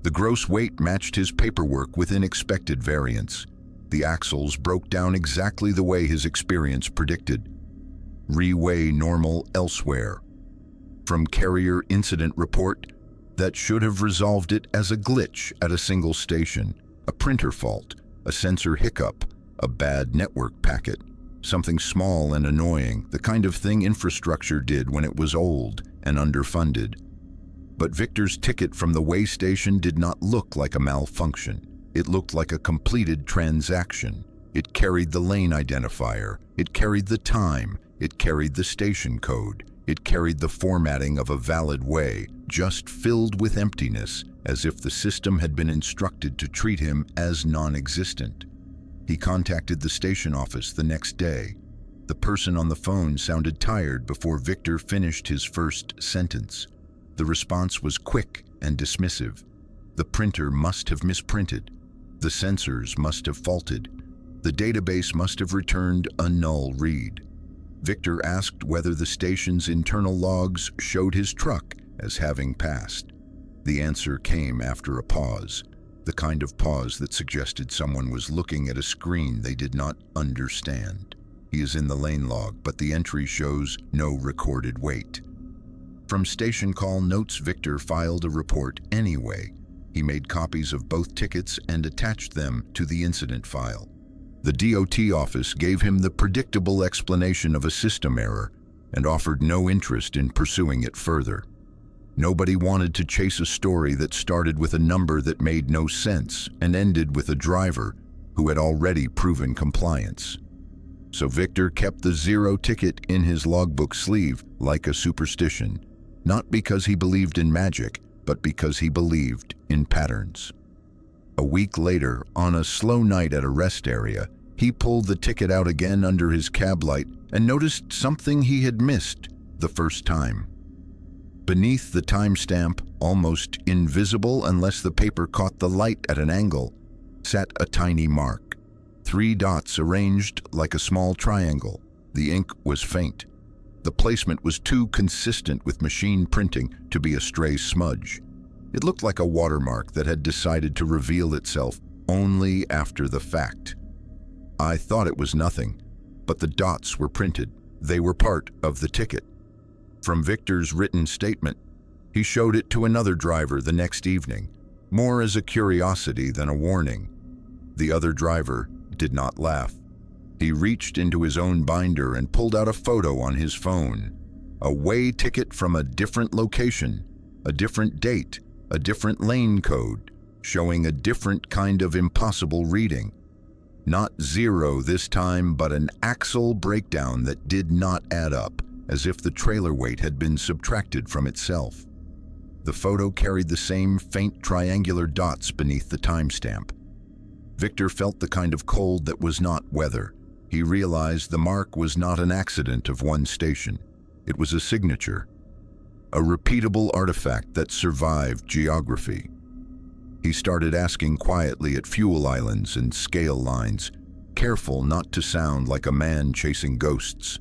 The gross weight matched his paperwork within expected variance. The axles broke down exactly the way his experience predicted. Reweigh normal elsewhere. From carrier incident report, that should have resolved it as a glitch at a single station, a printer fault, a sensor hiccup, a bad network packet, something small and annoying, the kind of thing infrastructure did when it was old and underfunded. But Victor's ticket from the weigh station did not look like a malfunction. It looked like a completed transaction. It carried the lane identifier. It carried the time. It carried the station code. It carried the formatting of a valid weigh, just filled with emptiness, as if the system had been instructed to treat him as non-existent. He contacted the station office the next day. The person on the phone sounded tired before Victor finished his first sentence. The response was quick and dismissive. The printer must have misprinted. The sensors must have faulted. The database must have returned a null read. Victor asked whether the station's internal logs showed his truck as having passed. The answer came after a pause, the kind of pause that suggested someone was looking at a screen they did not understand. He is in the lane log, but the entry shows no recorded weight. From station call notes, Victor filed a report anyway. He made copies of both tickets and attached them to the incident file. The DOT office gave him the predictable explanation of a system error and offered no interest in pursuing it further. Nobody wanted to chase a story that started with a number that made no sense and ended with a driver who had already proven compliance. So Victor kept the 0 ticket in his logbook sleeve like a superstition, not because he believed in magic, but because he believed in patterns. A week later, on a slow night at a rest area, he pulled the ticket out again under his cab light and noticed something he had missed the first time. Beneath the timestamp, almost invisible unless the paper caught the light at an angle, sat a tiny mark. 3 dots arranged like a small triangle. The ink was faint. The placement was too consistent with machine printing to be a stray smudge. It looked like a watermark that had decided to reveal itself only after the fact. I thought it was nothing, but the dots were printed. They were part of the ticket. From Victor's written statement, he showed it to another driver the next evening, more as a curiosity than a warning. The other driver did not laugh. He reached into his own binder and pulled out a photo on his phone. A way ticket from a different location, a different date, a different lane code, showing a different kind of impossible reading. Not 0 this time, but an axle breakdown that did not add up, as if the trailer weight had been subtracted from itself. The photo carried the same faint triangular dots beneath the timestamp. Victor felt the kind of cold that was not weather. He realized the mark was not an accident of one station. It was a signature, a repeatable artifact that survived geography. He started asking quietly at fuel islands and scale lines, careful not to sound like a man chasing ghosts.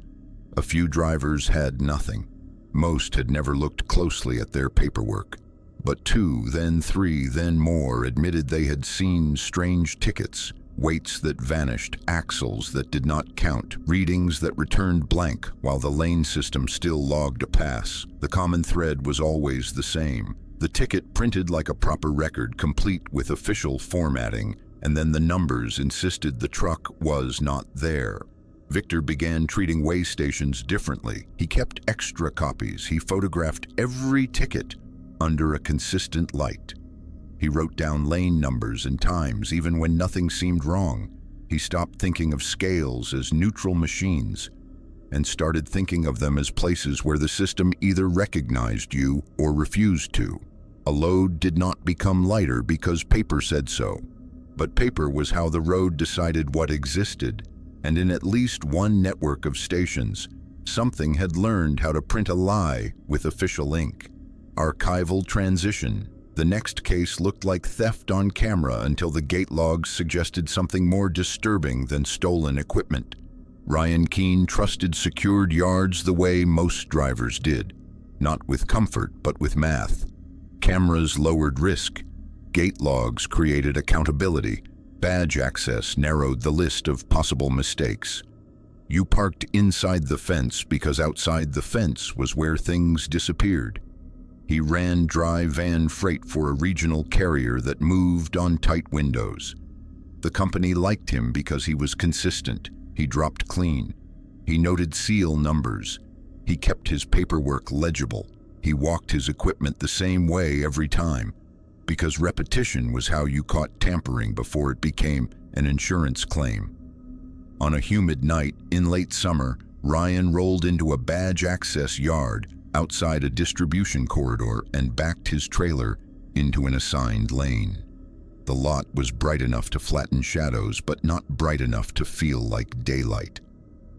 A few drivers had nothing. Most had never looked closely at their paperwork. But 2, then 3, then more admitted they had seen strange tickets, weights that vanished, axles that did not count, readings that returned blank while the lane system still logged a pass. The common thread was always the same. The ticket printed like a proper record, complete with official formatting, and then the numbers insisted the truck was not there. Victor began treating way stations differently. He kept extra copies. He photographed every ticket under a consistent light. He wrote down lane numbers and times even when nothing seemed wrong. He stopped thinking of scales as neutral machines and started thinking of them as places where the system either recognized you or refused to. A load did not become lighter because paper said so, but paper was how the road decided what existed, and in at least one network of stations, something had learned how to print a lie with official ink. Archival transition. The next case looked like theft on camera until the gate logs suggested something more disturbing than stolen equipment. Ryan Keene trusted secured yards the way most drivers did, not with comfort, but with math. Cameras lowered risk. Gate logs created accountability. Badge access narrowed the list of possible mistakes. You parked inside the fence because outside the fence was where things disappeared. He ran dry van freight for a regional carrier that moved on tight windows. The company liked him because he was consistent. He dropped clean. He noted seal numbers. He kept his paperwork legible. He walked his equipment the same way every time, because repetition was how you caught tampering before it became an insurance claim. On a humid night in late summer, Ryan rolled into a badge access yard outside a distribution corridor and backed his trailer into an assigned lane. The lot was bright enough to flatten shadows, but not bright enough to feel like daylight.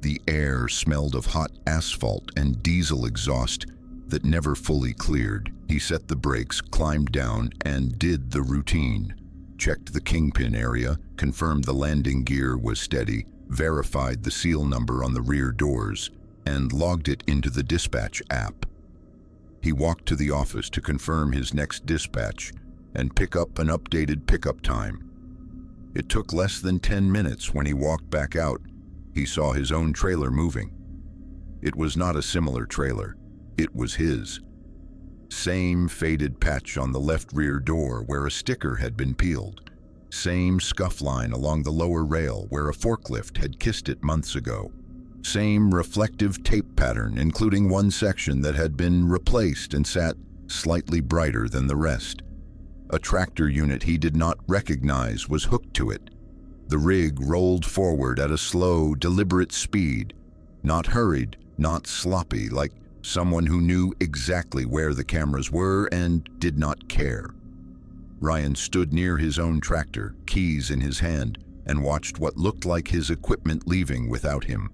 The air smelled of hot asphalt and diesel exhaust that never fully cleared. He set the brakes, climbed down, and did the routine. Checked the kingpin area, confirmed the landing gear was steady, verified the seal number on the rear doors, and logged it into the dispatch app. He walked to the office to confirm his next dispatch and pick up an updated pickup time. It took less than 10 minutes. When he walked back out, he saw his own trailer moving. It was not a similar trailer. It was his. Same faded patch on the left rear door where a sticker had been peeled. Same scuff line along the lower rail where a forklift had kissed it months ago. Same reflective tape pattern, including one section that had been replaced and sat slightly brighter than the rest. A tractor unit he did not recognize was hooked to it. The rig rolled forward at a slow, deliberate speed, not hurried, not sloppy, like someone who knew exactly where the cameras were and did not care. Ryan stood near his own tractor, keys in his hand, and watched what looked like his equipment leaving without him.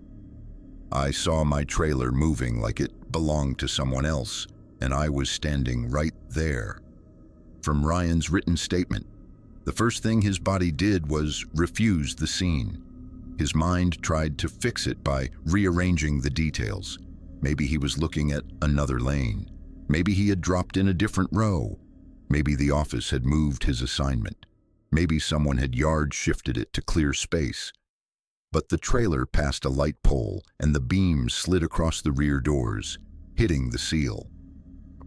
I saw my trailer moving like it belonged to someone else, and I was standing right there. From Ryan's written statement, the first thing his body did was refuse the scene. His mind tried to fix it by rearranging the details. Maybe he was looking at another lane. Maybe he had dropped in a different row. Maybe the office had moved his assignment. Maybe someone had yard shifted it to clear space. But the trailer passed a light pole and the beam slid across the rear doors, hitting the seal.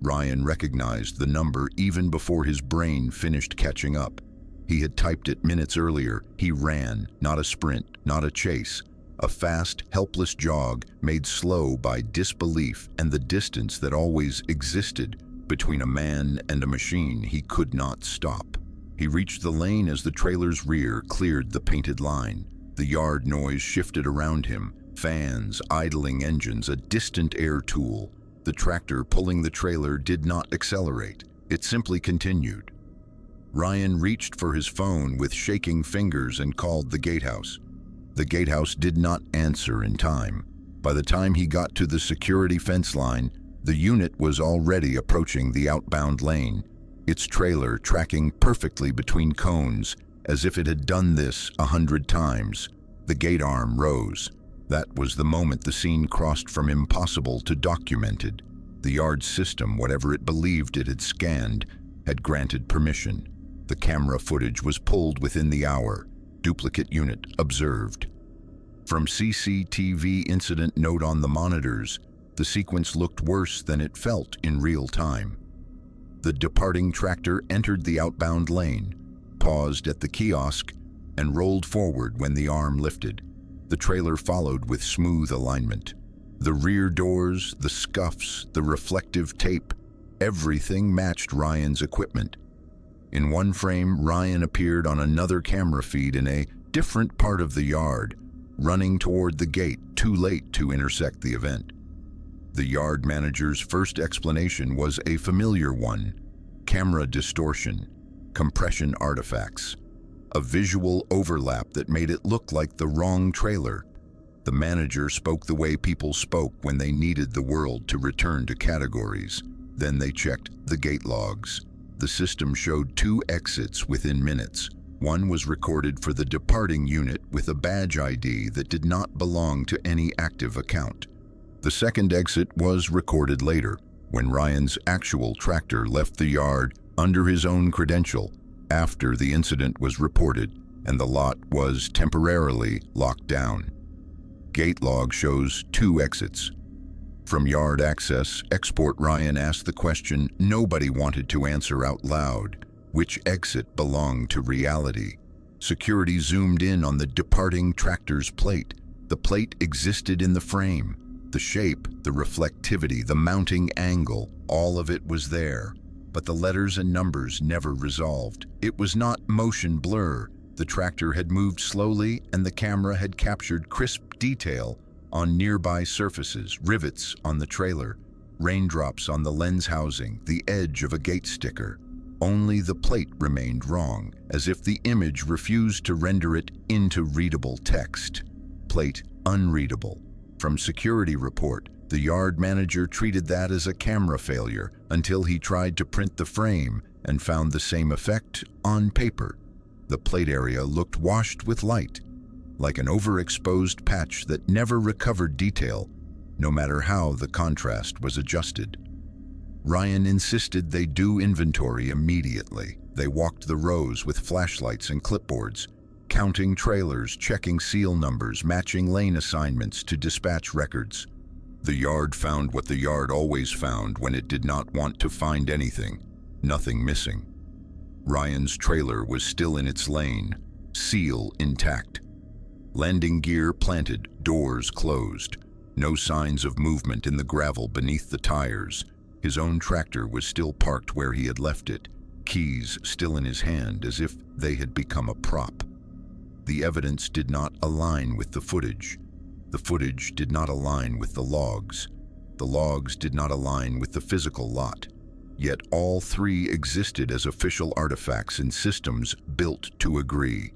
Ryan recognized the number even before his brain finished catching up. He had typed it minutes earlier. He ran, not a sprint, not a chase. A fast, helpless jog made slow by disbelief and the distance that always existed between a man and a machine he could not stop. He reached the lane as the trailer's rear cleared the painted line. The yard noise shifted around him, fans, idling engines, a distant air tool. The tractor pulling the trailer did not accelerate. It simply continued. Ryan reached for his phone with shaking fingers and called the gatehouse. The gatehouse did not answer in time. By the time he got to the security fence line, the unit was already approaching the outbound lane, its trailer tracking perfectly between cones, as if it had done this 100 times. The gate arm rose. That was the moment the scene crossed from impossible to documented. The yard system, whatever it believed it had scanned, had granted permission. The camera footage was pulled within the hour. Duplicate unit observed. From CCTV incident note on the monitors, the sequence looked worse than it felt in real time. The departing tractor entered the outbound lane, paused at the kiosk, and rolled forward when the arm lifted. The trailer followed with smooth alignment. The rear doors, the scuffs, the reflective tape, everything matched Ryan's equipment. In one frame, Ryan appeared on another camera feed in a different part of the yard, running toward the gate, too late to intersect the event. The yard manager's first explanation was a familiar one: camera distortion, compression artifacts, a visual overlap that made it look like the wrong trailer. The manager spoke the way people spoke when they needed the world to return to categories. Then they checked the gate logs. The system showed 2 exits within minutes. One was recorded for the departing unit with a badge ID that did not belong to any active account. The second exit was recorded later, when Ryan's actual tractor left the yard under his own credential, after the incident was reported and the lot was temporarily locked down. Gate log shows 2 exits. From yard access, Export Ryan asked the question nobody wanted to answer out loud: which exit belonged to reality? Security zoomed in on the departing tractor's plate. The plate existed in the frame. The shape, the reflectivity, the mounting angle, all of it was there. But the letters and numbers never resolved. It was not motion blur. The tractor had moved slowly and the camera had captured crisp detail on nearby surfaces, rivets on the trailer, raindrops on the lens housing, the edge of a gate sticker. Only the plate remained wrong, as if the image refused to render it into readable text. Plate unreadable. From security report, the yard manager treated that as a camera failure until he tried to print the frame and found the same effect on paper. The plate area looked washed with light, like an overexposed patch that never recovered detail, no matter how the contrast was adjusted. Ryan insisted they do inventory immediately. They walked the rows with flashlights and clipboards, counting trailers, checking seal numbers, matching lane assignments to dispatch records. The yard found what the yard always found when it did not want to find anything: nothing missing. Ryan's trailer was still in its lane, seal intact. Landing gear planted, doors closed. No signs of movement in the gravel beneath the tires. His own tractor was still parked where he had left it, keys still in his hand as if they had become a prop. The evidence did not align with the footage. The footage did not align with the logs. The logs did not align with the physical lot. Yet all 3 existed as official artifacts in systems built to agree.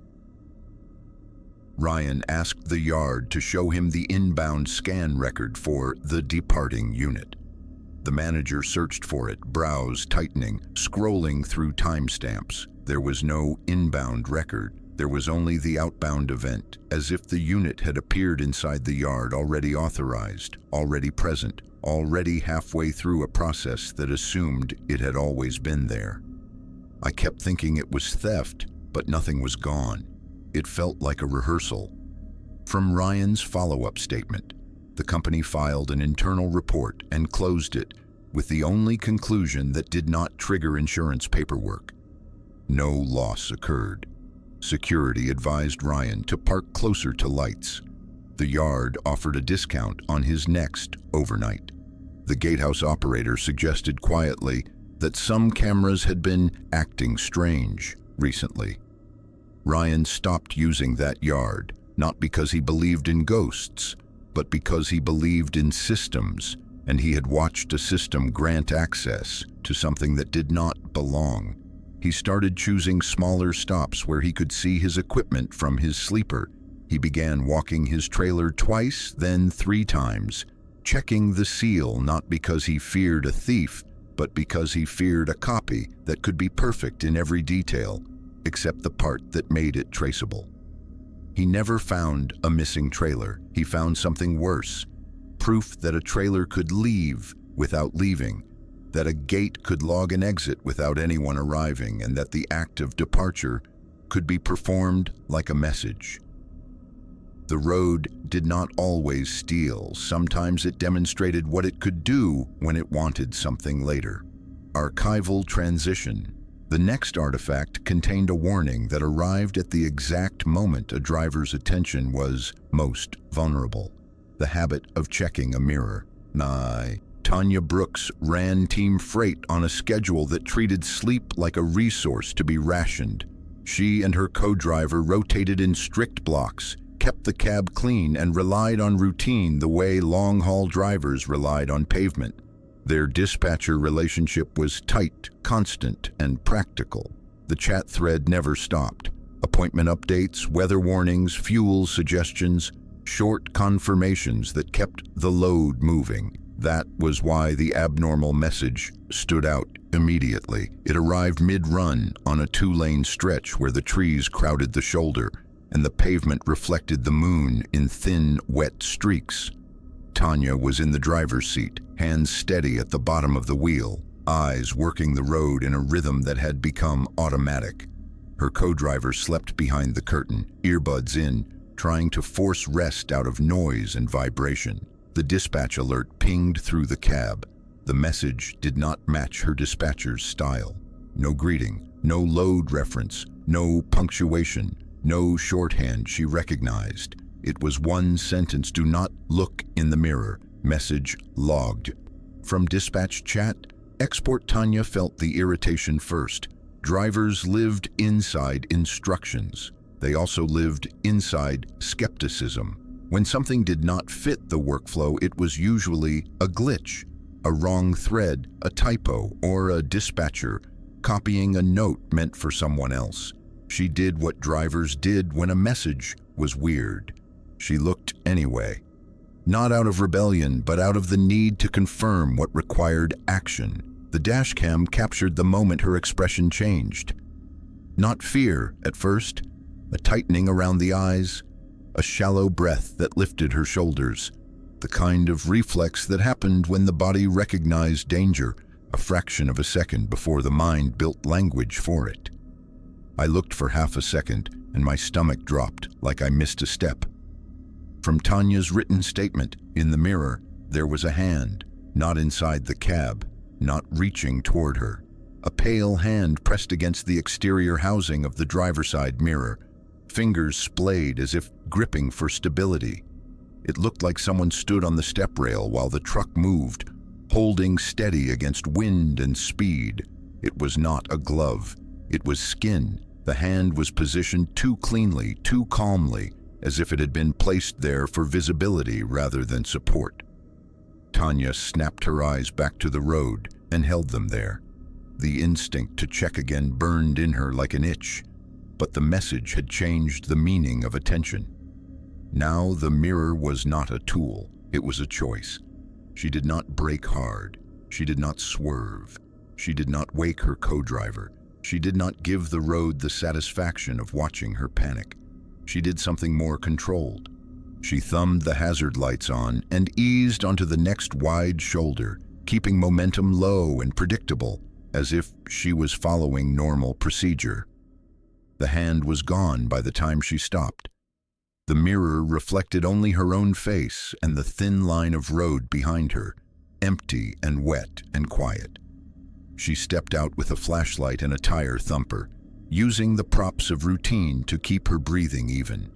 Ryan asked the yard to show him the inbound scan record for the departing unit. The manager searched for it, brows tightening, scrolling through timestamps. There was no inbound record. There was only the outbound event, as if the unit had appeared inside the yard, already authorized, already present, already halfway through a process that assumed it had always been there. I kept thinking it was theft, but nothing was gone. It felt like a rehearsal. From Ryan's follow-up statement, the company filed an internal report and closed it, with the only conclusion that did not trigger insurance paperwork. No loss occurred. Security advised Ryan to park closer to lights. The yard offered a discount on his next overnight. The gatehouse operator suggested quietly that some cameras had been acting strange recently. Ryan stopped using that yard, not because he believed in ghosts, but because he believed in systems, and he had watched a system grant access to something that did not belong. He started choosing smaller stops where he could see his equipment from his sleeper. He began walking his trailer twice, then 3 times, checking the seal not because he feared a thief, but because he feared a copy that could be perfect in every detail, except the part that made it traceable. He never found a missing trailer. He found something worse: proof that a trailer could leave without leaving, that a gate could log an exit without anyone arriving, and that the act of departure could be performed like a message. The road did not always steal. Sometimes it demonstrated what it could do when it wanted something later. Archival transition. The next artifact contained a warning that arrived at the exact moment a driver's attention was most vulnerable: the habit of checking a mirror. Tanya Brooks ran Team Freight on a schedule that treated sleep like a resource to be rationed. She and her co-driver rotated in strict blocks, kept the cab clean, and relied on routine the way long-haul drivers relied on pavement. Their dispatcher relationship was tight, constant, and practical. The chat thread never stopped. Appointment updates, weather warnings, fuel suggestions, short confirmations that kept the load moving. That was why the abnormal message stood out immediately. It arrived mid-run on a 2-lane stretch where the trees crowded the shoulder, and the pavement reflected the moon in thin, wet streaks. Tanya was in the driver's seat, hands steady at the bottom of the wheel, eyes working the road in a rhythm that had become automatic. Her co-driver slept behind the curtain, earbuds in, trying to force rest out of noise and vibration. The dispatch alert pinged through the cab. The message did not match her dispatcher's style. No greeting, no load reference, no punctuation, no shorthand she recognized. It was one sentence: "Do not look in the mirror." Message logged. From dispatch chat, Export Tanya felt the irritation first. Drivers lived inside instructions. They also lived inside skepticism. When something did not fit the workflow, it was usually a glitch, a wrong thread, a typo, or a dispatcher copying a note meant for someone else. She did what drivers did when a message was weird. She looked anyway. Not out of rebellion, but out of the need to confirm what required action. The dashcam captured the moment her expression changed. Not fear at first, a tightening around the eyes, a shallow breath that lifted her shoulders, the kind of reflex that happened when the body recognized danger, a fraction of a second before the mind built language for it. I looked for half a second, and my stomach dropped like I missed a step. From Tanya's written statement, in the mirror, there was a hand, not inside the cab, not reaching toward her. A pale hand pressed against the exterior housing of the driver's side mirror, fingers splayed as if gripping for stability. It looked like someone stood on the step rail while the truck moved, holding steady against wind and speed. It was not a glove. It was skin. The hand was positioned too cleanly, too calmly, as if it had been placed there for visibility rather than support. Tanya snapped her eyes back to the road and held them there. The instinct to check again burned in her like an itch, but the message had changed the meaning of attention. Now the mirror was not a tool, it was a choice. She did not brake hard. She did not swerve. She did not wake her co-driver. She did not give the road the satisfaction of watching her panic. She did something more controlled. She thumbed the hazard lights on and eased onto the next wide shoulder, keeping momentum low and predictable, as if she was following normal procedure. The hand was gone by the time she stopped. The mirror reflected only her own face and the thin line of road behind her, empty and wet and quiet. She stepped out with a flashlight and a tire thumper, using the props of routine to keep her breathing even.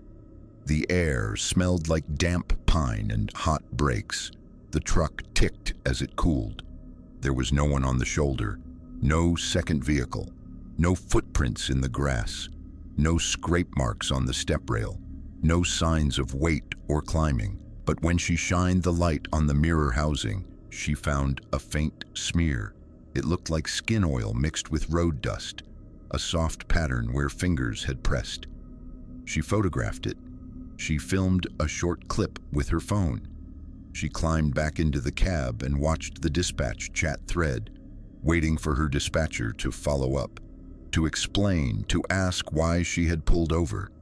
The air smelled like damp pine and hot brakes. The truck ticked as it cooled. There was no one on the shoulder, no second vehicle, no footprints in the grass, no scrape marks on the step rail, no signs of weight or climbing. But when she shined the light on the mirror housing, she found a faint smear. It looked like skin oil mixed with road dust, a soft pattern where fingers had pressed. She photographed it. She filmed a short clip with her phone. She climbed back into the cab and watched the dispatch chat thread, waiting for her dispatcher to follow up, to explain, to ask why she had pulled over.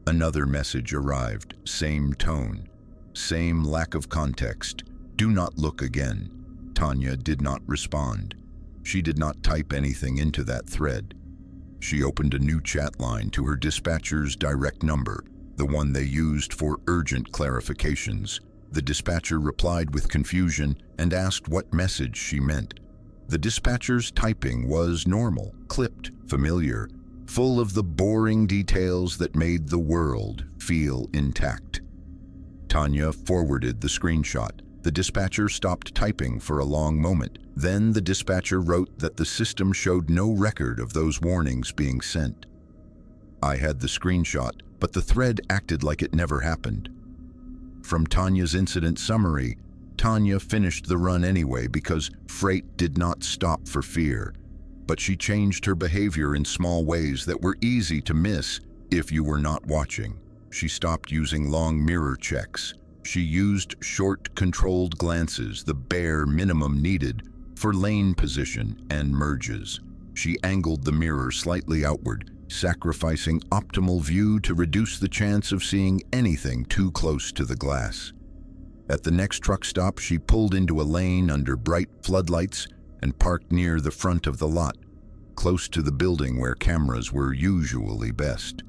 Another message arrived, same tone, same lack of context. Do not look again. Tanya did not respond. She did not type anything into that thread. She opened a new chat line to her dispatcher's direct number, the one they used for urgent clarifications. The dispatcher replied with confusion and asked what message she meant. The dispatcher's typing was normal, clipped, familiar, full of the boring details that made the world feel intact. Tanya forwarded the screenshot. The dispatcher stopped typing for a long moment. Then the dispatcher wrote that the system showed no record of those warnings being sent. I had the screenshot, but the thread acted like it never happened. From Tanya's incident summary, Tanya finished the run anyway because freight did not stop for fear. But she changed her behavior in small ways that were easy to miss if you were not watching. She stopped using long mirror checks. She used short, controlled glances, the bare minimum needed for lane position and merges. She angled the mirror slightly outward, sacrificing optimal view to reduce the chance of seeing anything too close to the glass. At the next truck stop, she pulled into a lane under bright floodlights and parked near the front of the lot, close to the building where cameras were usually best.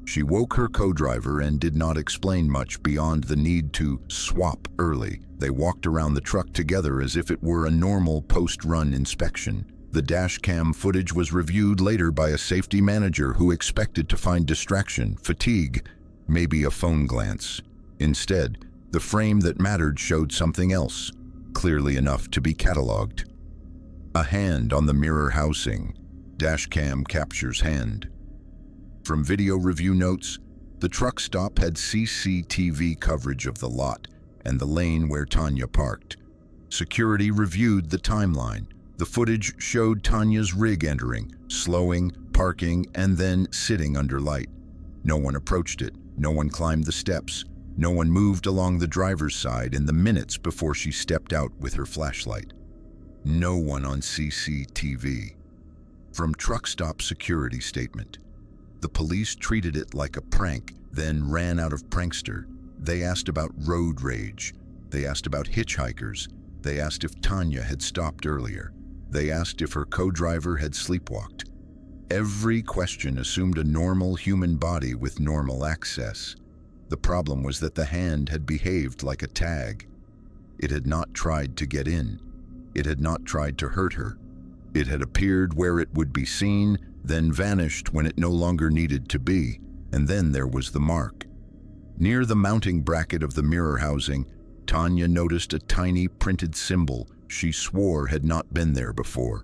She woke her co-driver and did not explain much beyond the need to swap early. They walked around the truck together as if it were a normal post-run inspection. The dash cam footage was reviewed later by a safety manager who expected to find distraction, fatigue, maybe a phone glance. Instead, the frame that mattered showed something else, clearly enough to be cataloged. A hand on the mirror housing. Dashcam captures hand. From video review notes, the truck stop had CCTV coverage of the lot and the lane where Tanya parked. Security reviewed the timeline. The footage showed Tanya's rig entering, slowing, parking, and then sitting under light. No one approached it. No one climbed the steps. No one moved along the driver's side in the minutes before she stepped out with her flashlight. No one on CCTV. From truck stop security statement. The police treated it like a prank, then ran out of prankster. They asked about road rage. They asked about hitchhikers. They asked if Tanya had stopped earlier. They asked if her co-driver had sleepwalked. Every question assumed a normal human body with normal access. The problem was that the hand had behaved like a tag. It had not tried to get in. It had not tried to hurt her. It had appeared where it would be seen, then vanished when it no longer needed to be, and then there was the mark. Near the mounting bracket of the mirror housing, Tanya noticed a tiny printed symbol she swore had not been there before.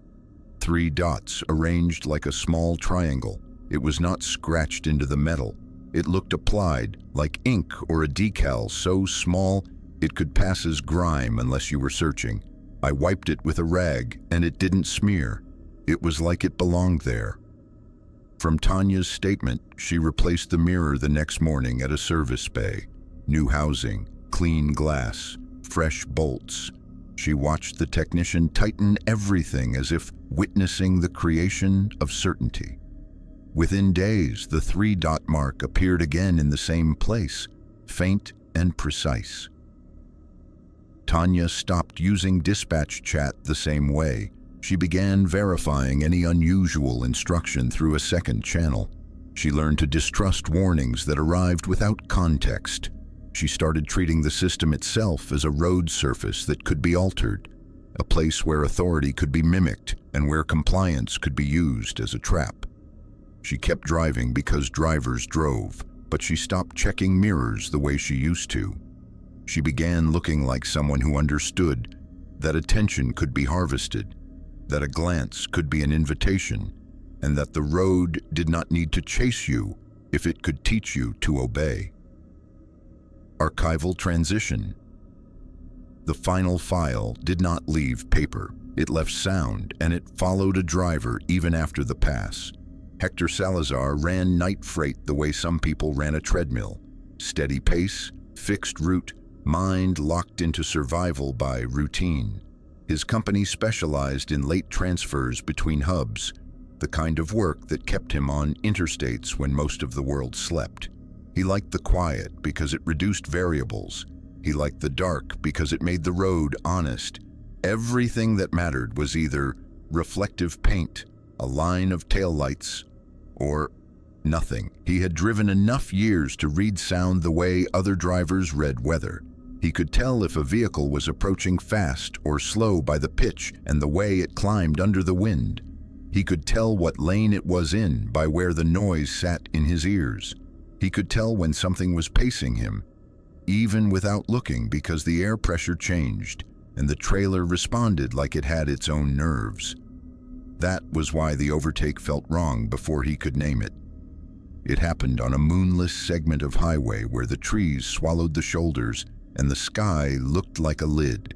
3 dots arranged like a small triangle. It was not scratched into the metal. It looked applied, like ink or a decal so small it could pass as grime unless you were searching. I wiped it with a rag, and it didn't smear. It was like it belonged there. From Tanya's statement, she replaced the mirror the next morning at a service bay. New housing, clean glass, fresh bolts. She watched the technician tighten everything as if witnessing the creation of certainty. Within days, the 3-dot mark appeared again in the same place, faint and precise. Tanya stopped using dispatch chat the same way. She began verifying any unusual instruction through a second channel. She learned to distrust warnings that arrived without context. She started treating the system itself as a road surface that could be altered, a place where authority could be mimicked and where compliance could be used as a trap. She kept driving because drivers drove, but she stopped checking mirrors the way she used to. She began looking like someone who understood that attention could be harvested, that a glance could be an invitation, and that the road did not need to chase you if it could teach you to obey. Archival transition. The final file did not leave paper. It left sound, and it followed a driver even after the pass. Hector Salazar ran night freight the way some people ran a treadmill. Steady pace, fixed route, mind locked into survival by routine. His company specialized in late transfers between hubs, the kind of work that kept him on interstates when most of the world slept. He liked the quiet because it reduced variables. He liked the dark because it made the road honest. Everything that mattered was either reflective paint, a line of taillights, or nothing. He had driven enough years to read sound the way other drivers read weather. He could tell if a vehicle was approaching fast or slow by the pitch and the way it climbed under the wind. He could tell what lane it was in by where the noise sat in his ears. He could tell when something was pacing him, even without looking, because the air pressure changed and the trailer responded like it had its own nerves. That was why the overtake felt wrong before he could name it. It happened on a moonless segment of highway where the trees swallowed the shoulders and the sky looked like a lid.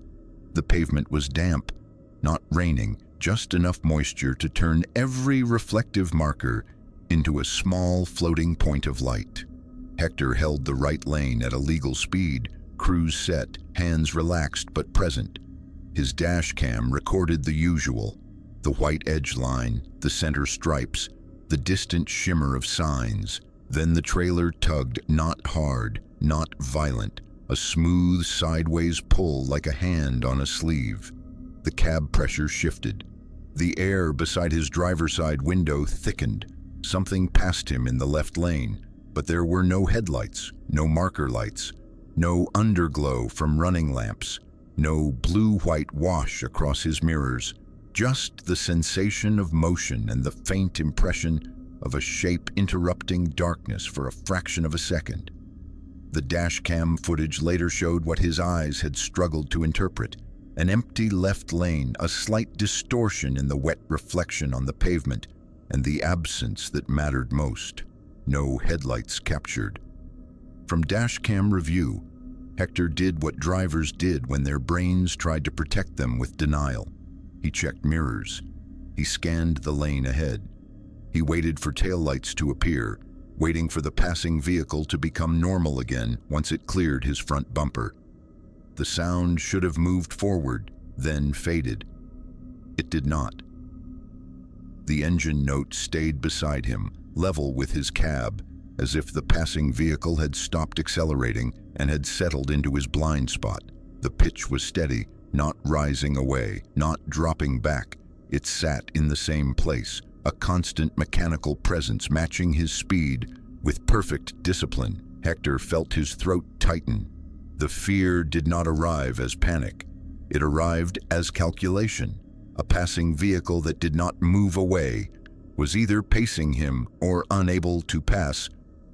The pavement was damp, not raining, just enough moisture to turn every reflective marker into a small floating point of light. Hector held the right lane at a legal speed, cruise set, hands relaxed but present. His dash cam recorded the usual: the white edge line, the center stripes, the distant shimmer of signs. Then the trailer tugged, not hard, not violent, a smooth sideways pull like a hand on a sleeve. The cab pressure shifted. The air beside his driver's side window thickened. Something passed him in the left lane, but there were no headlights, no marker lights, no underglow from running lamps, no blue-white wash across his mirrors, just the sensation of motion and the faint impression of a shape interrupting darkness for a fraction of a second. The dashcam footage later showed what his eyes had struggled to interpret: an empty left lane, a slight distortion in the wet reflection on the pavement, and the absence that mattered most: no headlights captured. From dashcam review, Hector did what drivers did when their brains tried to protect them with denial. He checked mirrors. He scanned the lane ahead. He waited for taillights to appear, waiting for the passing vehicle to become normal again once it cleared his front bumper. The sound should have moved forward, then faded. It did not. The engine note stayed beside him, level with his cab, as if the passing vehicle had stopped accelerating and had settled into his blind spot. The pitch was steady, not rising away, not dropping back. It sat in the same place, a constant mechanical presence matching his speed with perfect discipline. Hector felt his throat tighten. The fear did not arrive as panic. It arrived as calculation. A passing vehicle that did not move away was either pacing him or unable to pass,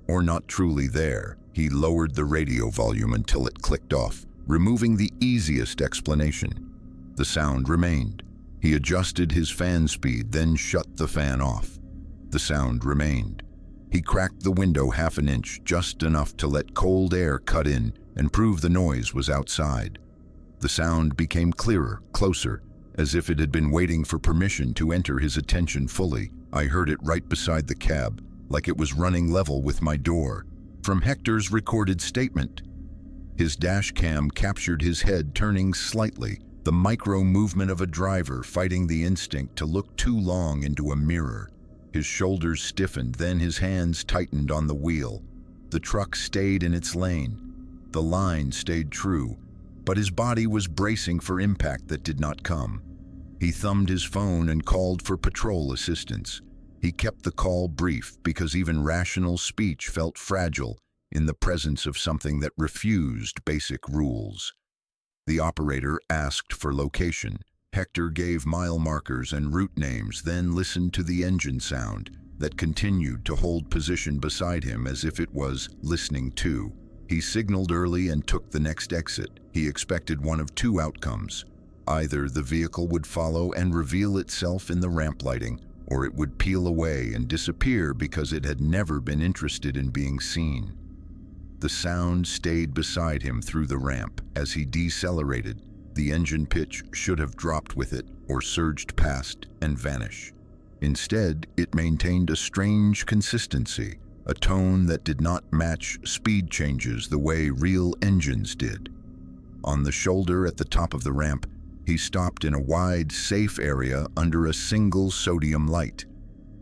or not truly there. He lowered the radio volume until it clicked off, removing the easiest explanation. The sound remained. He adjusted his fan speed, then shut the fan off. The sound remained. He cracked the window half an inch, just enough to let cold air cut in and prove the noise was outside. The sound became clearer, closer, as if it had been waiting for permission to enter his attention fully. I heard it right beside the cab, like it was running level with my door. From Hector's recorded statement, his dash cam captured his head turning slightly, The micro-movement of a driver fighting the instinct to look too long into a mirror. His shoulders stiffened, then his hands tightened on the wheel. The truck stayed in its lane. The line stayed true, but his body was bracing for impact that did not come. He thumbed his phone and called for patrol assistance. He kept the call brief because even rational speech felt fragile in the presence of something that refused basic rules. The operator asked for location. Hector gave mile markers and route names, then listened to the engine sound that continued to hold position beside him as if it was listening too. He signaled early and took the next exit. He expected one of two outcomes. Either the vehicle would follow and reveal itself in the ramp lighting, or it would peel away and disappear because it had never been interested in being seen. The sound stayed beside him through the ramp. As he decelerated, the engine pitch should have dropped with it or surged past and vanish. Instead, it maintained a strange consistency, a tone that did not match speed changes the way real engines did. On the shoulder at the top of the ramp, he stopped in a wide, safe area under a single sodium light.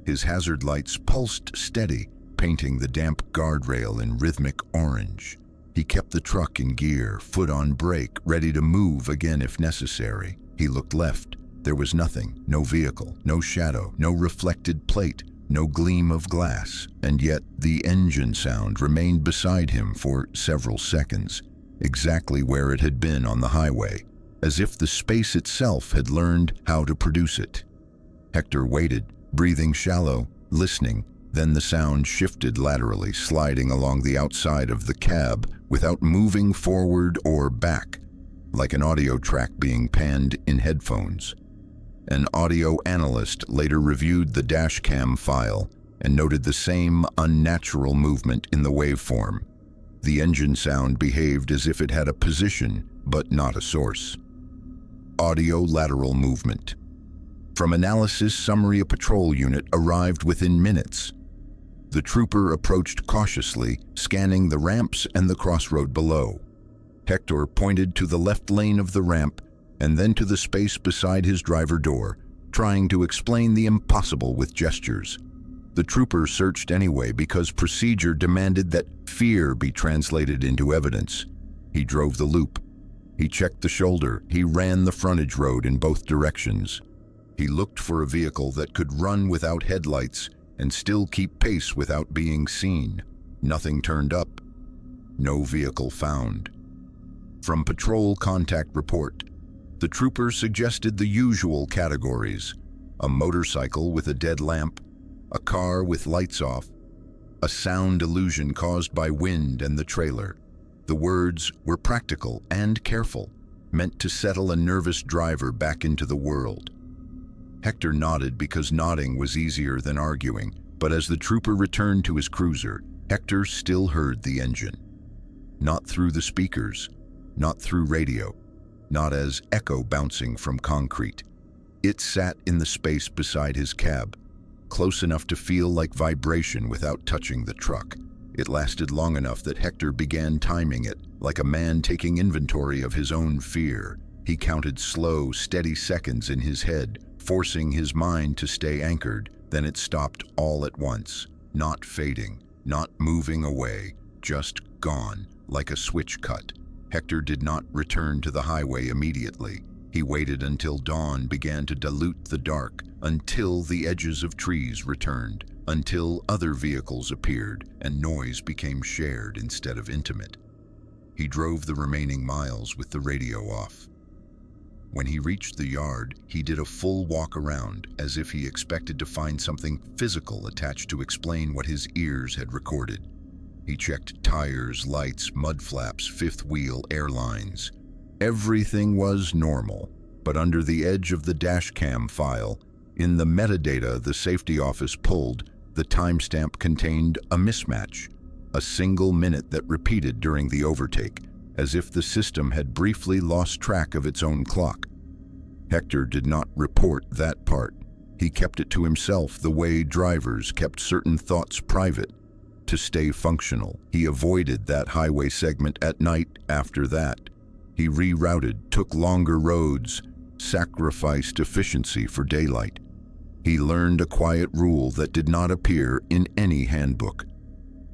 His hazard lights pulsed steady, painting the damp guardrail in rhythmic orange. He kept the truck in gear, foot on brake, ready to move again if necessary. He looked left. There was nothing, no vehicle, no shadow, no reflected plate, no gleam of glass, and yet the engine sound remained beside him for several seconds, exactly where it had been on the highway, as if the space itself had learned how to produce it. Hector waited, breathing shallow, listening. Then the sound shifted laterally, sliding along the outside of the cab without moving forward or back, like an audio track being panned in headphones. An audio analyst later reviewed the dashcam file and noted the same unnatural movement in the waveform. The engine sound behaved as if it had a position, but not a source. Audio lateral movement. From analysis, summary, a patrol unit arrived within minutes. The trooper approached cautiously, scanning the ramps and the crossroad below. Hector pointed to the left lane of the ramp and then to the space beside his driver door, trying to explain the impossible with gestures. The trooper searched anyway because procedure demanded that fear be translated into evidence. He drove the loop. He checked the shoulder. He ran the frontage road in both directions. He looked for a vehicle that could run without headlights and still keep pace without being seen. Nothing turned up. No vehicle found. From patrol contact report, the trooper suggested the usual categories: a motorcycle with a dead lamp, a car with lights off, a sound illusion caused by wind and the trailer. The words were practical and careful, meant to settle a nervous driver back into the world. Hector nodded because nodding was easier than arguing, but as the trooper returned to his cruiser, Hector still heard the engine. Not through the speakers, not through radio, not as echo bouncing from concrete. It sat in the space beside his cab, close enough to feel like vibration without touching the truck. It lasted long enough that Hector began timing it, like a man taking inventory of his own fear. He counted slow, steady seconds in his head, forcing his mind to stay anchored. Then it stopped all at once, not fading, not moving away, just gone, like a switch cut. Hector did not return to the highway immediately. He waited until dawn began to dilute the dark, until the edges of trees returned, until other vehicles appeared and noise became shared instead of intimate. He drove the remaining miles with the radio off. When he reached the yard, he did a full walk around, as if he expected to find something physical attached to explain what his ears had recorded. He checked tires, lights, mud flaps, fifth wheel, airlines. Everything was normal, but under the edge of the dashcam file, in the metadata the safety office pulled, the timestamp contained a mismatch, a single minute that repeated during the overtake, as if the system had briefly lost track of its own clock. Hector did not report that part. He kept it to himself the way drivers kept certain thoughts private. To stay functional, he avoided that highway segment at night after that. He rerouted, took longer roads, sacrificed efficiency for daylight. He learned a quiet rule that did not appear in any handbook.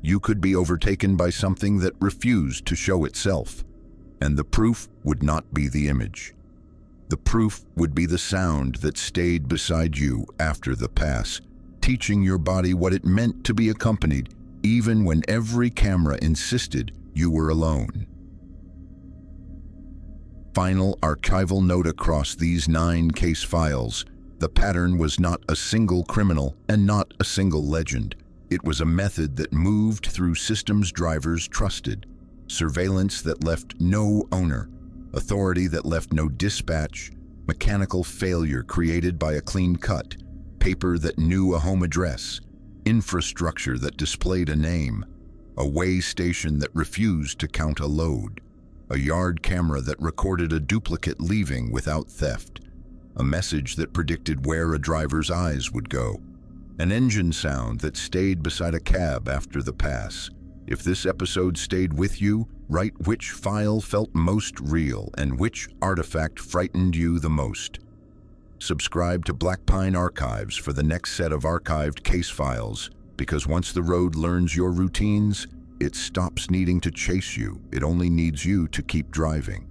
You could be overtaken by something that refused to show itself, and the proof would not be the image. The proof would be the sound that stayed beside you after the pass, teaching your body what it meant to be accompanied, even when every camera insisted you were alone. Final archival note across these 9 case files: the pattern was not a single criminal and not a single legend. It was a method that moved through systems drivers trusted, surveillance that left no owner, authority that left no dispatch, mechanical failure created by a clean cut, paper that knew a home address, infrastructure that displayed a name, a way station that refused to count a load, a yard camera that recorded a duplicate leaving without theft, a message that predicted where a driver's eyes would go, an engine sound that stayed beside a cab after the pass. If this episode stayed with you, write which file felt most real and which artifact frightened you the most. Subscribe to Black Pine Archives for the next set of archived case files, because once the road learns your routines, it stops needing to chase you. It only needs you to keep driving.